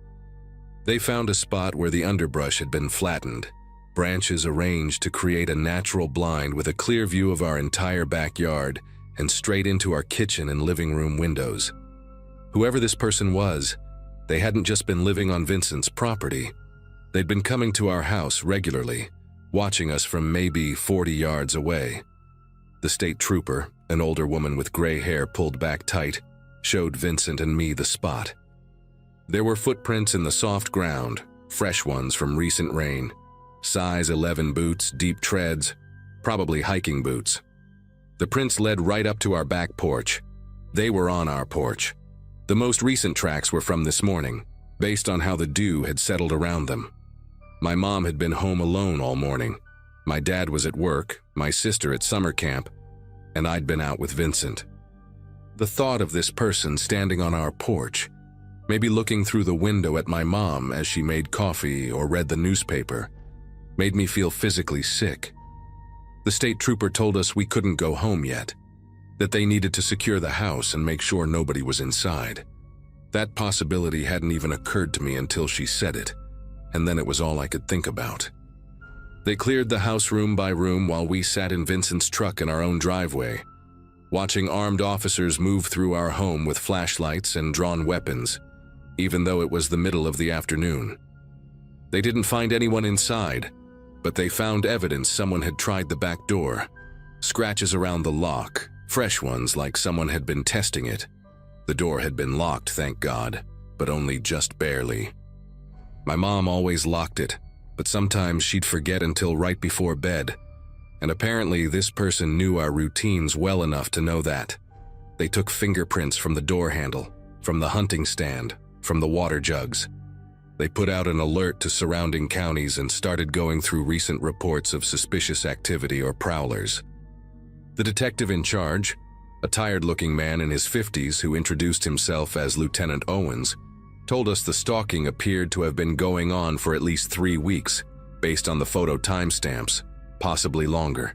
They found a spot where the underbrush had been flattened, branches arranged to create a natural blind with a clear view of our entire backyard and straight into our kitchen and living room windows. Whoever this person was, they hadn't just been living on Vincent's property. They'd been coming to our house regularly, watching us from maybe 40 yards away. The state trooper, an older woman with gray hair pulled back tight, showed Vincent and me the spot. There were footprints in the soft ground, fresh ones from recent rain, size 11 boots, deep treads, probably hiking boots. The prints led right up to our back porch. They were on our porch. The most recent tracks were from this morning, based on how the dew had settled around them. My mom had been home alone all morning. My dad was at work, my sister at summer camp, and I'd been out with Vincent. The thought of this person standing on our porch, maybe looking through the window at my mom as she made coffee or read the newspaper, made me feel physically sick. The state trooper told us we couldn't go home yet, that they needed to secure the house and make sure nobody was inside. That possibility hadn't even occurred to me until she said it, and then it was all I could think about. They cleared the house room by room while we sat in Vincent's truck in our own driveway, watching armed officers move through our home with flashlights and drawn weapons, even though it was the middle of the afternoon. They didn't find anyone inside, but they found evidence someone had tried the back door, scratches around the lock, fresh ones like someone had been testing it. The door had been locked, thank God, but only just barely. My mom always locked it, but sometimes she'd forget until right before bed, and apparently this person knew our routines well enough to know that. They took fingerprints from the door handle, from the hunting stand, from the water jugs. They put out an alert to surrounding counties and started going through recent reports of suspicious activity or prowlers. The detective in charge, a tired-looking man in his 50s who introduced himself as Lieutenant Owens, told us the stalking appeared to have been going on for at least 3 weeks, based on the photo timestamps, possibly longer.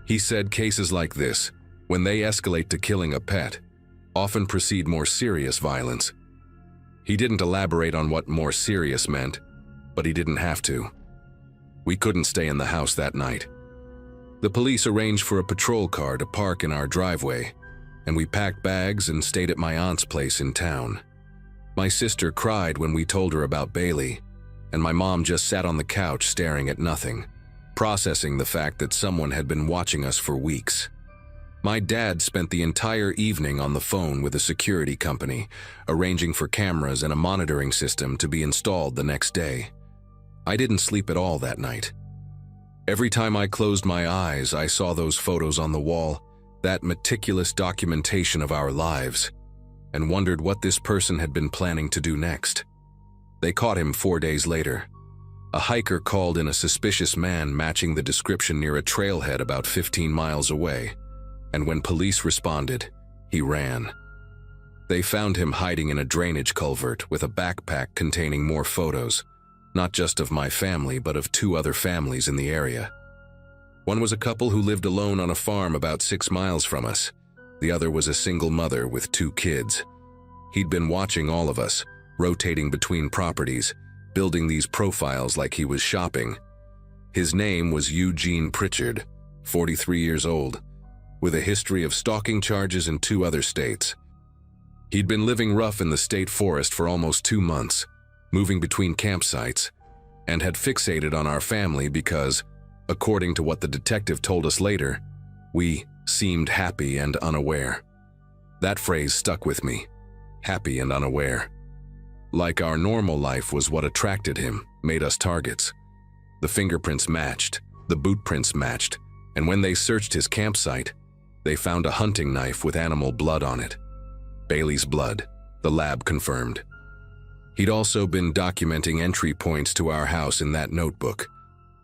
He said cases like this, when they escalate to killing a pet, often precede more serious violence. He didn't elaborate on what more serious meant, but he didn't have to. We couldn't stay in the house that night. The police arranged for a patrol car to park in our driveway, and we packed bags and stayed at my aunt's place in town. My sister cried when we told her about Bailey, and my mom just sat on the couch staring at nothing, processing the fact that someone had been watching us for weeks. My dad spent the entire evening on the phone with a security company, arranging for cameras and a monitoring system to be installed the next day. I didn't sleep at all that night. Every time I closed my eyes, I saw those photos on the wall, that meticulous documentation of our lives, and wondered what this person had been planning to do next. They caught him 4 days later. A hiker called in a suspicious man matching the description near a trailhead about 15 miles away, and when police responded, he ran. They found him hiding in a drainage culvert with a backpack containing more photos, not just of my family, but of 2 other families in the area. One was a couple who lived alone on a farm about 6 miles from us. The other was a single mother with 2 kids. He'd been watching all of us, rotating between properties, building these profiles like he was shopping. His name was Eugene Pritchard, 43 years old, with a history of stalking charges in 2 other states. He'd been living rough in the state forest for almost 2 months, moving between campsites, and had fixated on our family because, according to what the detective told us later, We seemed happy and unaware. That phrase stuck with me, happy and unaware. Like our normal life was what attracted him, made us targets. The fingerprints matched, the boot prints matched, and when they searched his campsite, they found a hunting knife with animal blood on it. Bailey's blood, the lab confirmed. He'd also been documenting entry points to our house in that notebook,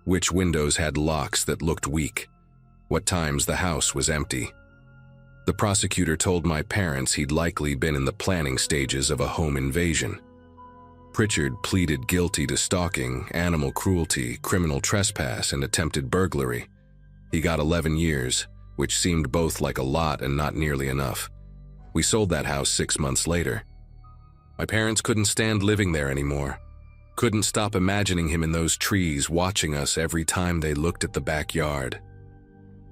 which windows had locks that looked weak, what times the house was empty. The prosecutor told my parents he'd likely been in the planning stages of a home invasion. Pritchard pleaded guilty to stalking, animal cruelty, criminal trespass, and attempted burglary. He got 11 years, which seemed both like a lot and not nearly enough. We sold that house 6 months later. My parents couldn't stand living there anymore. Couldn't stop imagining him in those trees watching us every time they looked at the backyard.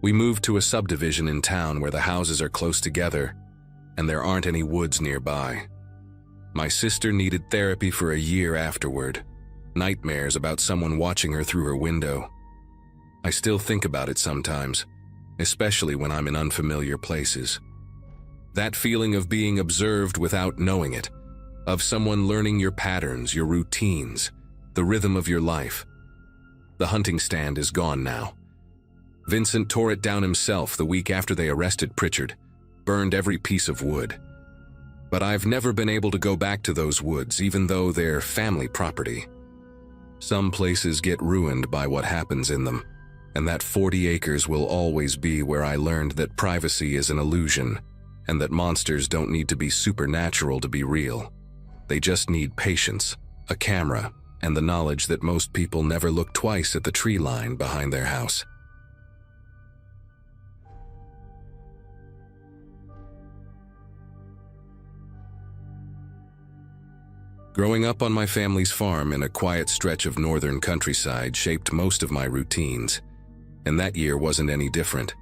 We moved to a subdivision in town where the houses are close together, and there aren't any woods nearby. My sister needed therapy for a year afterward, nightmares about someone watching her through her window. I still think about it sometimes, especially when I'm in unfamiliar places. That feeling of being observed without knowing it, of someone learning your patterns, your routines, the rhythm of your life. The hunting stand is gone now. Vincent tore it down himself the week after they arrested Pritchard, burned every piece of wood. But I've never been able to go back to those woods, even though they're family property. Some places get ruined by what happens in them, and that 40 acres will always be where I learned that privacy is an illusion, and that monsters don't need to be supernatural to be real. They just need patience, a camera, and the knowledge that most people never look twice at the tree line behind their house. Growing up on my family's farm in a quiet stretch of northern countryside shaped most of my routines, and that year wasn't any different.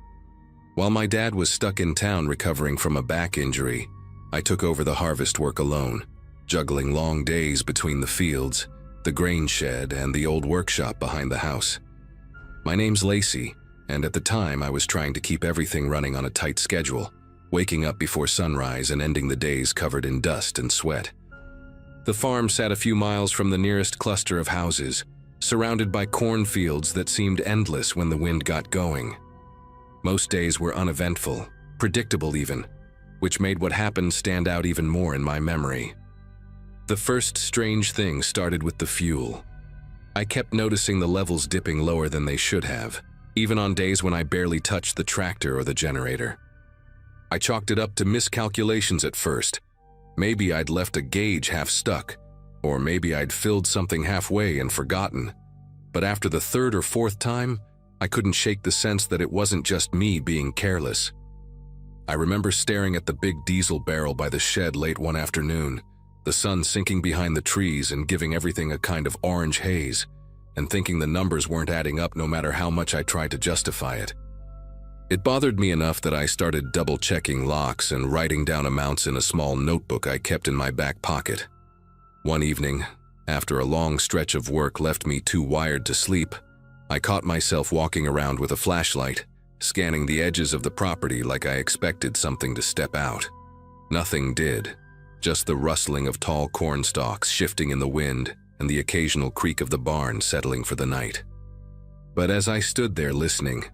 While my dad was stuck in town recovering from a back injury, I took over the harvest work alone, juggling long days between the fields, the grain shed, and the old workshop behind the house. My name's Lacey, and at the time I was trying to keep everything running on a tight schedule, waking up before sunrise and ending the days covered in dust and sweat. The farm sat a few miles from the nearest cluster of houses, surrounded by cornfields that seemed endless when the wind got going. Most days were uneventful, predictable even, which made what happened stand out even more in my memory. The first strange thing started with the fuel. I kept noticing the levels dipping lower than they should have, even on days when I barely touched the tractor or the generator. I chalked it up to miscalculations at first. Maybe I'd left a gauge half stuck, or maybe I'd filled something halfway and forgotten. But after the third or fourth time, I couldn't shake the sense that it wasn't just me being careless. I remember staring at the big diesel barrel by the shed late one afternoon, the sun sinking behind the trees and giving everything a kind of orange haze, and thinking the numbers weren't adding up no matter how much I tried to justify it. It bothered me enough that I started double-checking locks and writing down amounts in a small notebook I kept in my back pocket. One evening, after a long stretch of work left me too wired to sleep, I caught myself walking around with a flashlight, scanning the edges of the property like I expected something to step out. Nothing did, just the rustling of tall corn stalks shifting in the wind and the occasional creak of the barn settling for the night. But as I stood there listening,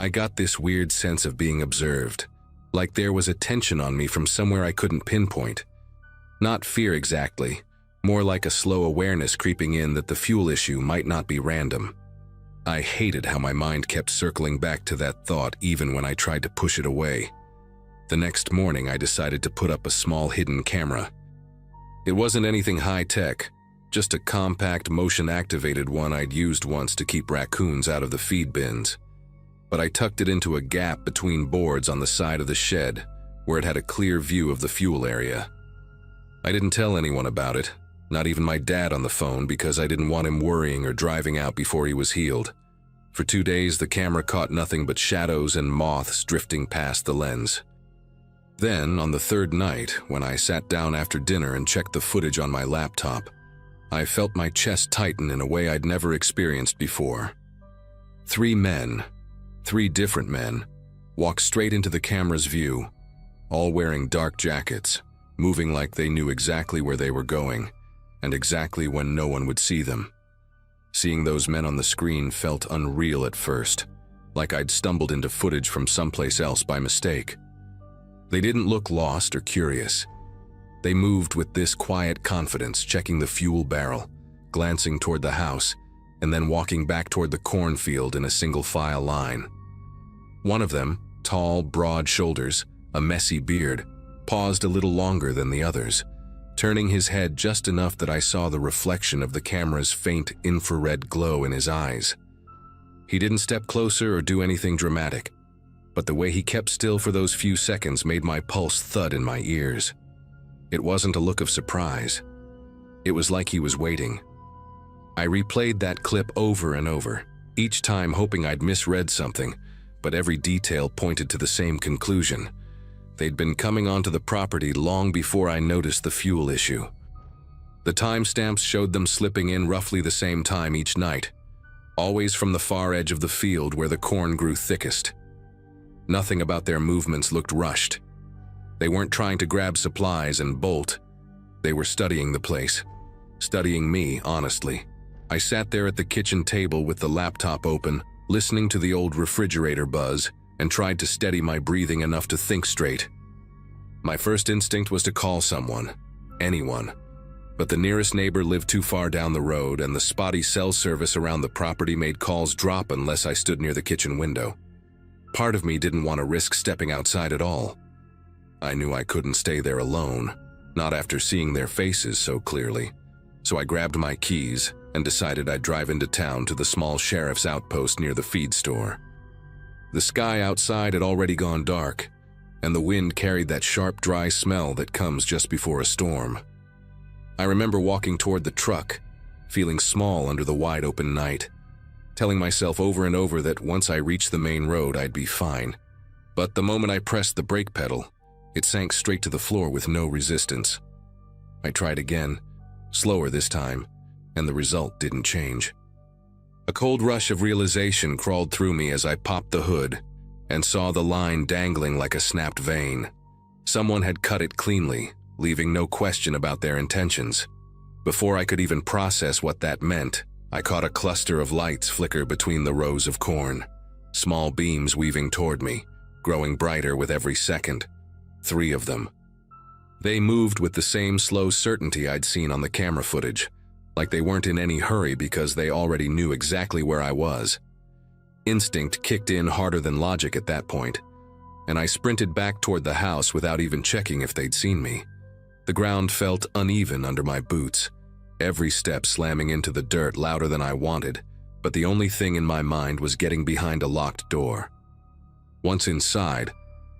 I got this weird sense of being observed, like there was attention on me from somewhere I couldn't pinpoint. Not fear exactly, more like a slow awareness creeping in that the fuel issue might not be random. I hated how my mind kept circling back to that thought even when I tried to push it away. The next morning I decided to put up a small hidden camera. It wasn't anything high-tech, just a compact motion-activated one I'd used once to keep raccoons out of the feed bins. But I tucked it into a gap between boards on the side of the shed, where it had a clear view of the fuel area. I didn't tell anyone about it, not even my dad on the phone, because I didn't want him worrying or driving out before he was healed. For 2 days, the camera caught nothing but shadows and moths drifting past the lens. Then, on the third night, when I sat down after dinner and checked the footage on my laptop, I felt my chest tighten in a way I'd never experienced before. 3 men, 3 different men, walked straight into the camera's view, all wearing dark jackets, moving like they knew exactly where they were going, and exactly when no one would see them. Seeing those men on the screen felt unreal at first, like I'd stumbled into footage from someplace else by mistake. They didn't look lost or curious. They moved with this quiet confidence, checking the fuel barrel, glancing toward the house, and then walking back toward the cornfield in a single file line. One of them, tall, broad shoulders, a messy beard, paused a little longer than the others, turning his head just enough that I saw the reflection of the camera's faint infrared glow in his eyes. He didn't step closer or do anything dramatic, but the way he kept still for those few seconds made my pulse thud in my ears. It wasn't a look of surprise. It was like he was waiting. I replayed that clip over and over, each time hoping I'd misread something, but every detail pointed to the same conclusion. They'd been coming onto the property long before I noticed the fuel issue. The timestamps showed them slipping in roughly the same time each night, always from the far edge of the field where the corn grew thickest. Nothing about their movements looked rushed. They weren't trying to grab supplies and bolt. They were studying the place. Studying me, honestly. I sat there at the kitchen table with the laptop open, listening to the old refrigerator buzz, and tried to steady my breathing enough to think straight. My first instinct was to call someone, anyone, but the nearest neighbor lived too far down the road, and the spotty cell service around the property made calls drop unless I stood near the kitchen window. Part of me didn't want to risk stepping outside at all. I knew I couldn't stay there alone, not after seeing their faces so clearly, so I grabbed my keys and decided I'd drive into town to the small sheriff's outpost near the feed store. The sky outside had already gone dark, and the wind carried that sharp, dry smell that comes just before a storm. I remember walking toward the truck, feeling small under the wide-open night, telling myself over and over that once I reached the main road, I'd be fine. But the moment I pressed the brake pedal, it sank straight to the floor with no resistance. I tried again, slower this time, and the result didn't change. A cold rush of realization crawled through me as I popped the hood and saw the line dangling like a snapped vein. Someone had cut it cleanly, leaving no question about their intentions. Before I could even process what that meant, I caught a cluster of lights flicker between the rows of corn, small beams weaving toward me, growing brighter with every second. 3 of them. They moved with the same slow certainty I'd seen on the camera footage, like they weren't in any hurry because they already knew exactly where I was. Instinct kicked in harder than logic at that point, and I sprinted back toward the house without even checking if they'd seen me. The ground felt uneven under my boots, every step slamming into the dirt louder than I wanted, but the only thing in my mind was getting behind a locked door. Once inside,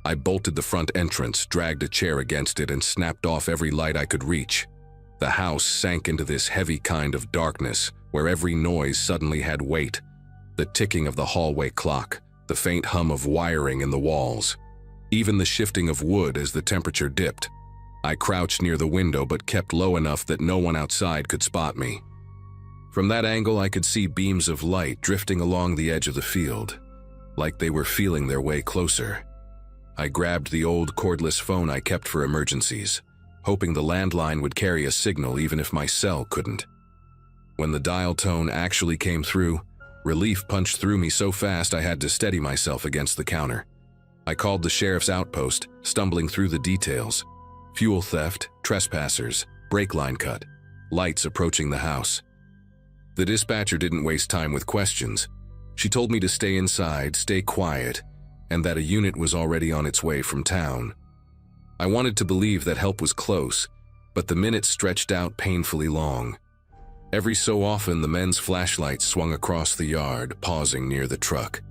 I bolted the front entrance, dragged a chair against it, and snapped off every light I could reach. The house sank into this heavy kind of darkness where every noise suddenly had weight. The ticking of the hallway clock, the faint hum of wiring in the walls, even the shifting of wood as the temperature dipped. I crouched near the window but kept low enough that no one outside could spot me. From that angle, I could see beams of light drifting along the edge of the field, like they were feeling their way closer. I grabbed the old cordless phone I kept for emergencies, hoping the landline would carry a signal even if my cell couldn't. When the dial tone actually came through, relief punched through me so fast I had to steady myself against the counter. I called the sheriff's outpost, stumbling through the details. Fuel theft, trespassers, brake line cut, lights approaching the house. The dispatcher didn't waste time with questions. She told me to stay inside, stay quiet, and that a unit was already on its way from town. I wanted to believe that help was close, but the minutes stretched out painfully long. Every so often, the men's flashlights swung across the yard, pausing near the truck,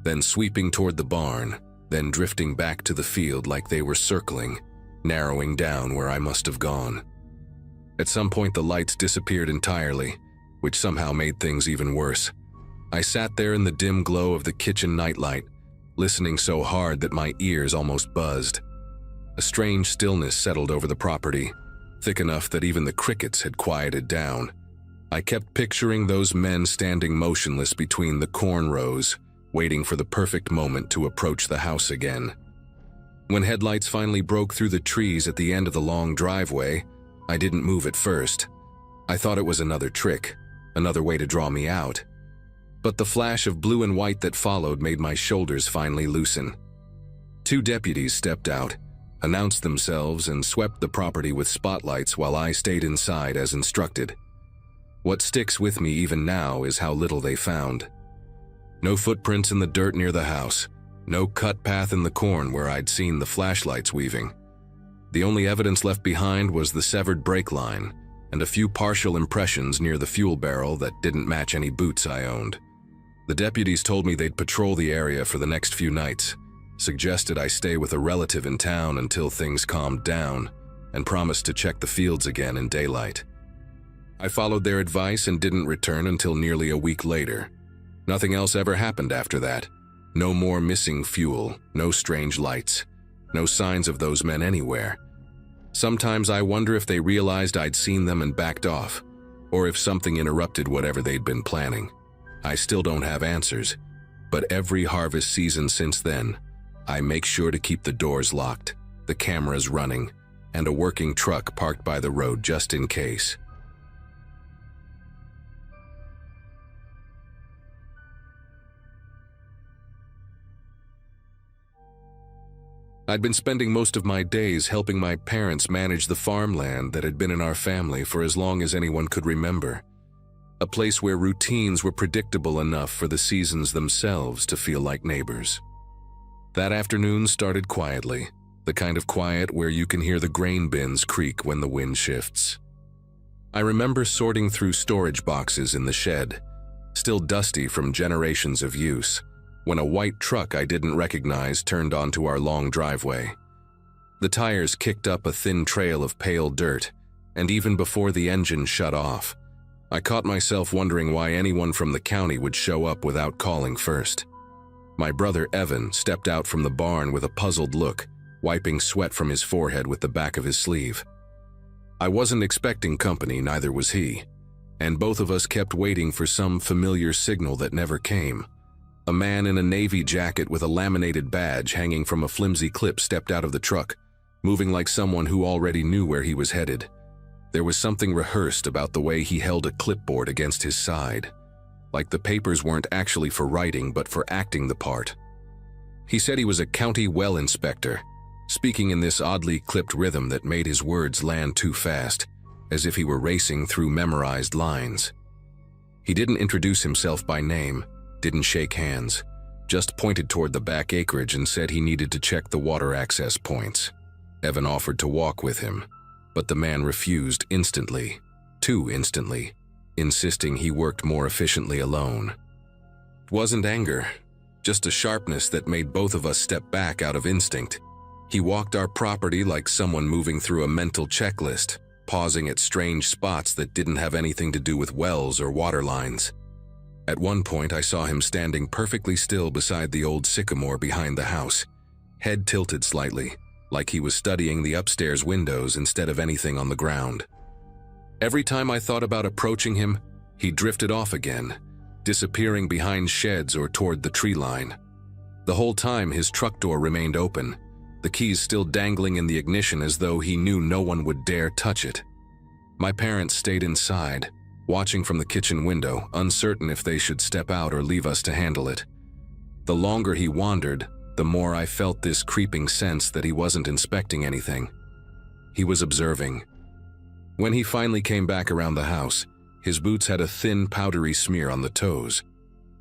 then sweeping toward the barn, then drifting back to the field like they were circling, narrowing down where I must have gone. At some point, the lights disappeared entirely, which somehow made things even worse. I sat there in the dim glow of the kitchen nightlight, listening so hard that my ears almost buzzed. A strange stillness settled over the property, thick enough that even the crickets had quieted down. I kept picturing those men standing motionless between the corn rows, waiting for the perfect moment to approach the house again. When headlights finally broke through the trees at the end of the long driveway, I didn't move at first. I thought it was another trick, another way to draw me out. But the flash of blue and white that followed made my shoulders finally loosen. 2 deputies stepped out, announced themselves, and swept the property with spotlights while I stayed inside as instructed. What sticks with me even now is how little they found. No footprints in the dirt near the house, no cut path in the corn where I'd seen the flashlights weaving. The only evidence left behind was the severed brake line and a few partial impressions near the fuel barrel that didn't match any boots I owned. The deputies told me they'd patrol the area for the next few nights, suggested I stay with a relative in town until things calmed down, and promised to check the fields again in daylight. I followed their advice and didn't return until nearly a week later. Nothing else ever happened after that. No more missing fuel, no strange lights, no signs of those men anywhere. Sometimes I wonder if they realized I'd seen them and backed off, or if something interrupted whatever they'd been planning. I still don't have answers, but every harvest season since then, I make sure to keep the doors locked, the cameras running, and a working truck parked by the road just in case. I'd been spending most of my days helping my parents manage the farmland that had been in our family for as long as anyone could remember. A place where routines were predictable enough for the seasons themselves to feel like neighbors. That afternoon started quietly, the kind of quiet where you can hear the grain bins creak when the wind shifts. I remember sorting through storage boxes in the shed, still dusty from generations of use, when a white truck I didn't recognize turned onto our long driveway. The tires kicked up a thin trail of pale dirt, and even before the engine shut off, I caught myself wondering why anyone from the county would show up without calling first. My brother Evan stepped out from the barn with a puzzled look, wiping sweat from his forehead with the back of his sleeve. I wasn't expecting company, neither was he, and both of us kept waiting for some familiar signal that never came. A man in a navy jacket with a laminated badge hanging from a flimsy clip stepped out of the truck, moving like someone who already knew where he was headed. There was something rehearsed about the way he held a clipboard against his side, like the papers weren't actually for writing but for acting the part. He said he was a county well inspector, speaking in this oddly clipped rhythm that made his words land too fast, as if he were racing through memorized lines. He didn't introduce himself by name, didn't shake hands, just pointed toward the back acreage and said he needed to check the water access points. Evan offered to walk with him, but the man refused instantly, too instantly, insisting he worked more efficiently alone. It wasn't anger, just a sharpness that made both of us step back out of instinct. He walked our property like someone moving through a mental checklist, pausing at strange spots that didn't have anything to do with wells or water lines. At one point, I saw him standing perfectly still beside the old sycamore behind the house, head tilted slightly, like he was studying the upstairs windows instead of anything on the ground. Every time I thought about approaching him, he drifted off again, disappearing behind sheds or toward the tree line. The whole time, his truck door remained open, the keys still dangling in the ignition as though he knew no one would dare touch it. My parents stayed inside, watching from the kitchen window, uncertain if they should step out or leave us to handle it. The longer he wandered, the more I felt this creeping sense that he wasn't inspecting anything. He was observing. When he finally came back around the house, his boots had a thin, powdery smear on the toes,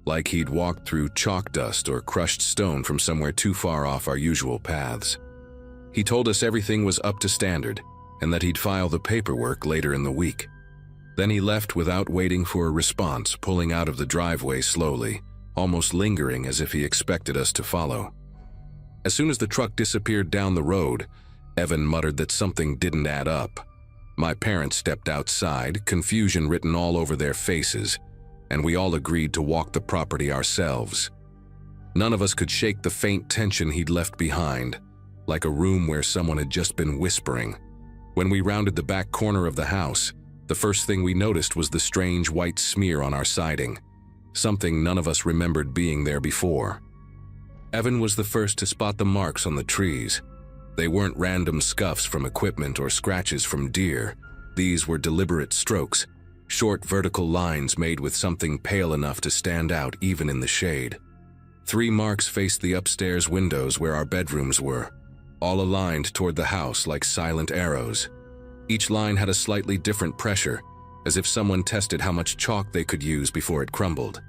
like he'd walked through chalk dust or crushed stone from somewhere too far off our usual paths. He told us everything was up to standard, and that he'd file the paperwork later in the week. Then he left without waiting for a response, pulling out of the driveway slowly, almost lingering as if he expected us to follow. As soon as the truck disappeared down the road, Evan muttered that something didn't add up. My parents stepped outside, confusion written all over their faces, and we all agreed to walk the property ourselves. None of us could shake the faint tension he'd left behind, like a room where someone had just been whispering. When we rounded the back corner of the house, the first thing we noticed was the strange white smear on our siding, something none of us remembered being there before. Evan was the first to spot the marks on the trees. They weren't random scuffs from equipment or scratches from deer. These were deliberate strokes, short vertical lines made with something pale enough to stand out even in the shade. 3 marks faced the upstairs windows where our bedrooms were, all aligned toward the house like silent arrows. Each line had a slightly different pressure, as if someone tested how much chalk they could use before it crumbled.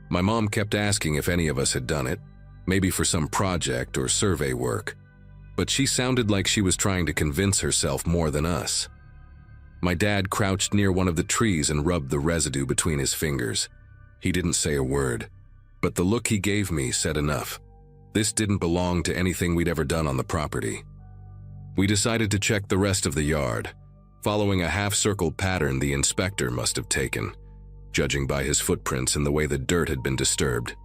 My mom kept asking if any of us had done it, maybe for some project or survey work, but she sounded like she was trying to convince herself more than us. My dad crouched near one of the trees and rubbed the residue between his fingers. He didn't say a word, but the look he gave me said enough. This didn't belong to anything we'd ever done on the property. We decided to check the rest of the yard, following a half-circle pattern the inspector must have taken, judging by his footprints and the way the dirt had been disturbed.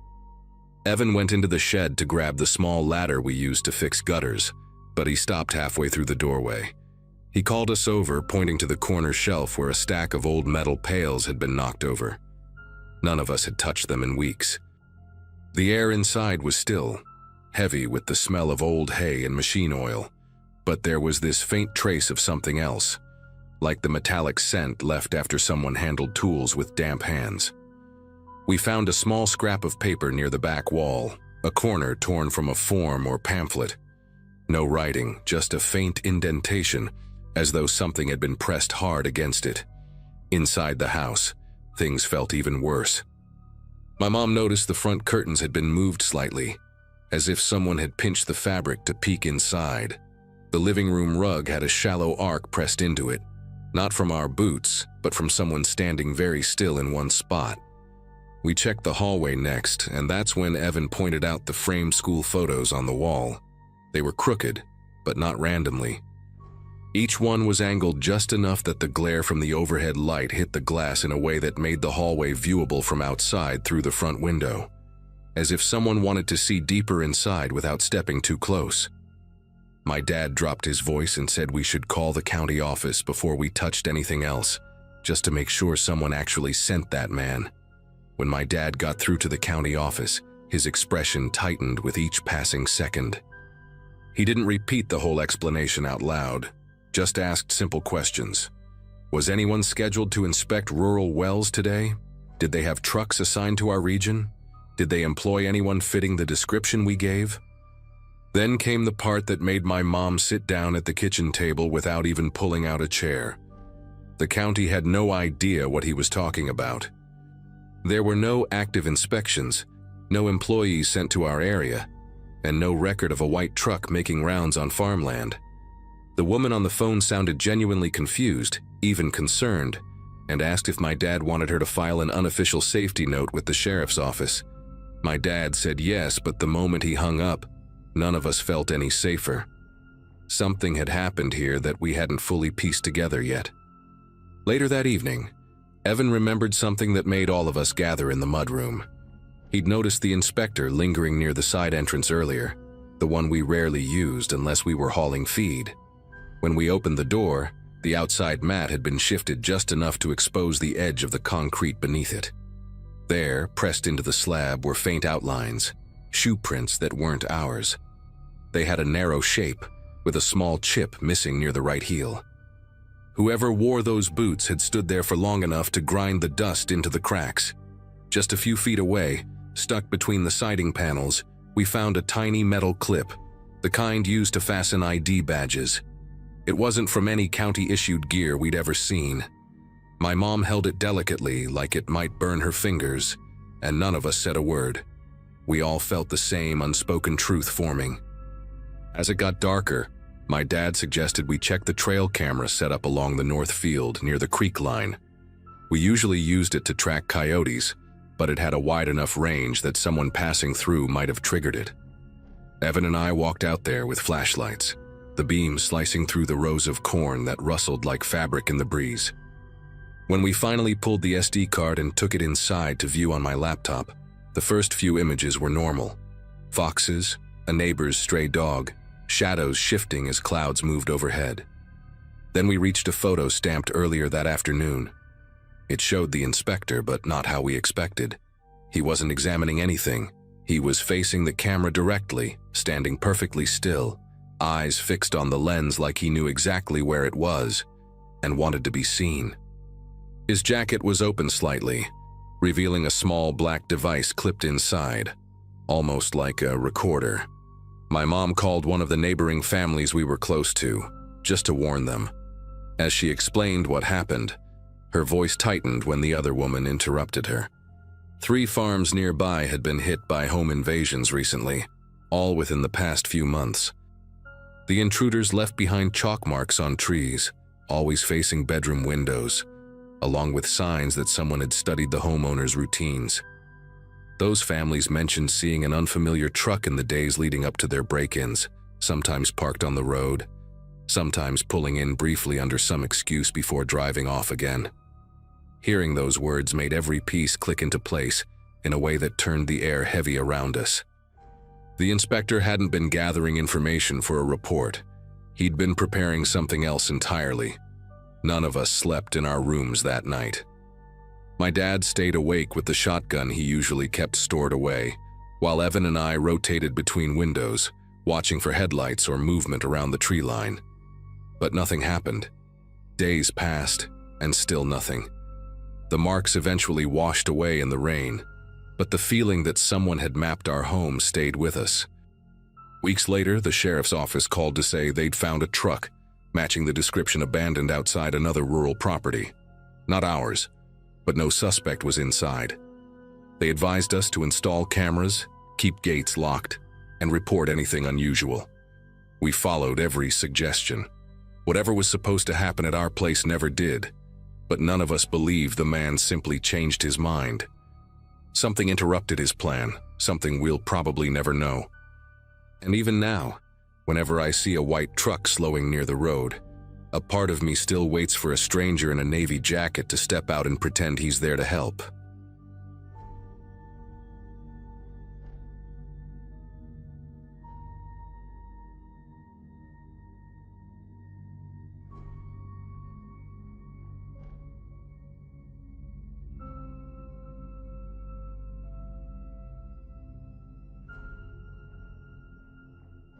Evan went into the shed to grab the small ladder we used to fix gutters, but he stopped halfway through the doorway. He called us over, pointing to the corner shelf where a stack of old metal pails had been knocked over. None of us had touched them in weeks. The air inside was still, heavy with the smell of old hay and machine oil, but there was this faint trace of something else, like the metallic scent left after someone handled tools with damp hands. We found a small scrap of paper near the back wall, a corner torn from a form or pamphlet. No writing, just a faint indentation, as though something had been pressed hard against it. Inside the house, things felt even worse. My mom noticed the front curtains had been moved slightly, as if someone had pinched the fabric to peek inside. The living room rug had a shallow arc pressed into it, not from our boots, but from someone standing very still in one spot. We checked the hallway next, and that's when Evan pointed out the framed school photos on the wall. They were crooked, but not randomly. Each one was angled just enough that the glare from the overhead light hit the glass in a way that made the hallway viewable from outside through the front window, as if someone wanted to see deeper inside without stepping too close. My dad dropped his voice and said we should call the county office before we touched anything else, just to make sure someone actually sent that man. When my dad got through to the county office, his expression tightened with each passing second. He didn't repeat the whole explanation out loud, just asked simple questions. Was anyone scheduled to inspect rural wells today? Did they have trucks assigned to our region? Did they employ anyone fitting the description we gave? Then came the part that made my mom sit down at the kitchen table without even pulling out a chair. The county had no idea what he was talking about. There were no active inspections, no employees sent to our area, and no record of a white truck making rounds on farmland. The woman on the phone sounded genuinely confused, even concerned, and asked if my dad wanted her to file an unofficial safety note with the sheriff's office. My dad said yes, but the moment he hung up, none of us felt any safer. Something had happened here that we hadn't fully pieced together yet. Later that evening, Evan remembered something that made all of us gather in the mudroom. He'd noticed the inspector lingering near the side entrance earlier, the one we rarely used unless we were hauling feed. When we opened the door, the outside mat had been shifted just enough to expose the edge of the concrete beneath it. There, pressed into the slab, were faint outlines, shoe prints that weren't ours. They had a narrow shape, with a small chip missing near the right heel. Whoever wore those boots had stood there for long enough to grind the dust into the cracks. Just a few feet away, stuck between the siding panels, we found a tiny metal clip, the kind used to fasten ID badges. It wasn't from any county-issued gear we'd ever seen. My mom held it delicately, like it might burn her fingers, and none of us said a word. We all felt the same unspoken truth forming. As it got darker, my dad suggested we check the trail camera set up along the north field near the creek line. We usually used it to track coyotes, but it had a wide enough range that someone passing through might have triggered it. Evan and I walked out there with flashlights, the beams slicing through the rows of corn that rustled like fabric in the breeze. When we finally pulled the SD card and took it inside to view on my laptop, the first few images were normal. Foxes, a neighbor's stray dog, shadows shifting as clouds moved overhead. Then we reached a photo stamped earlier that afternoon. It showed the inspector, but not how we expected. He wasn't examining anything. He was facing the camera directly, standing perfectly still, eyes fixed on the lens like he knew exactly where it was and wanted to be seen. His jacket was open slightly, revealing a small black device clipped inside, almost like a recorder. My mom called one of the neighboring families we were close to, just to warn them. As she explained what happened, her voice tightened when the other woman interrupted her. 3 farms nearby had been hit by home invasions recently, all within the past few months. The intruders left behind chalk marks on trees, always facing bedroom windows, along with signs that someone had studied the homeowners' routines. Those families mentioned seeing an unfamiliar truck in the days leading up to their break-ins, sometimes parked on the road, sometimes pulling in briefly under some excuse before driving off again. Hearing those words made every piece click into place in a way that turned the air heavy around us. The inspector hadn't been gathering information for a report. He'd been preparing something else entirely. None of us slept in our rooms that night. My dad stayed awake with the shotgun he usually kept stored away, while Evan and I rotated between windows, watching for headlights or movement around the tree line. But nothing happened. Days passed, and still nothing. The marks eventually washed away in the rain, but the feeling that someone had mapped our home stayed with us. Weeks later, the sheriff's office called to say they'd found a truck, matching the description abandoned outside another rural property. Not ours, but no suspect was inside. They advised us to install cameras, keep gates locked, and report anything unusual. We followed every suggestion. Whatever was supposed to happen at our place never did, but none of us believed the man simply changed his mind. Something interrupted his plan, something we'll probably never know. And even now, whenever I see a white truck slowing near the road, a part of me still waits for a stranger in a navy jacket to step out and pretend he's there to help.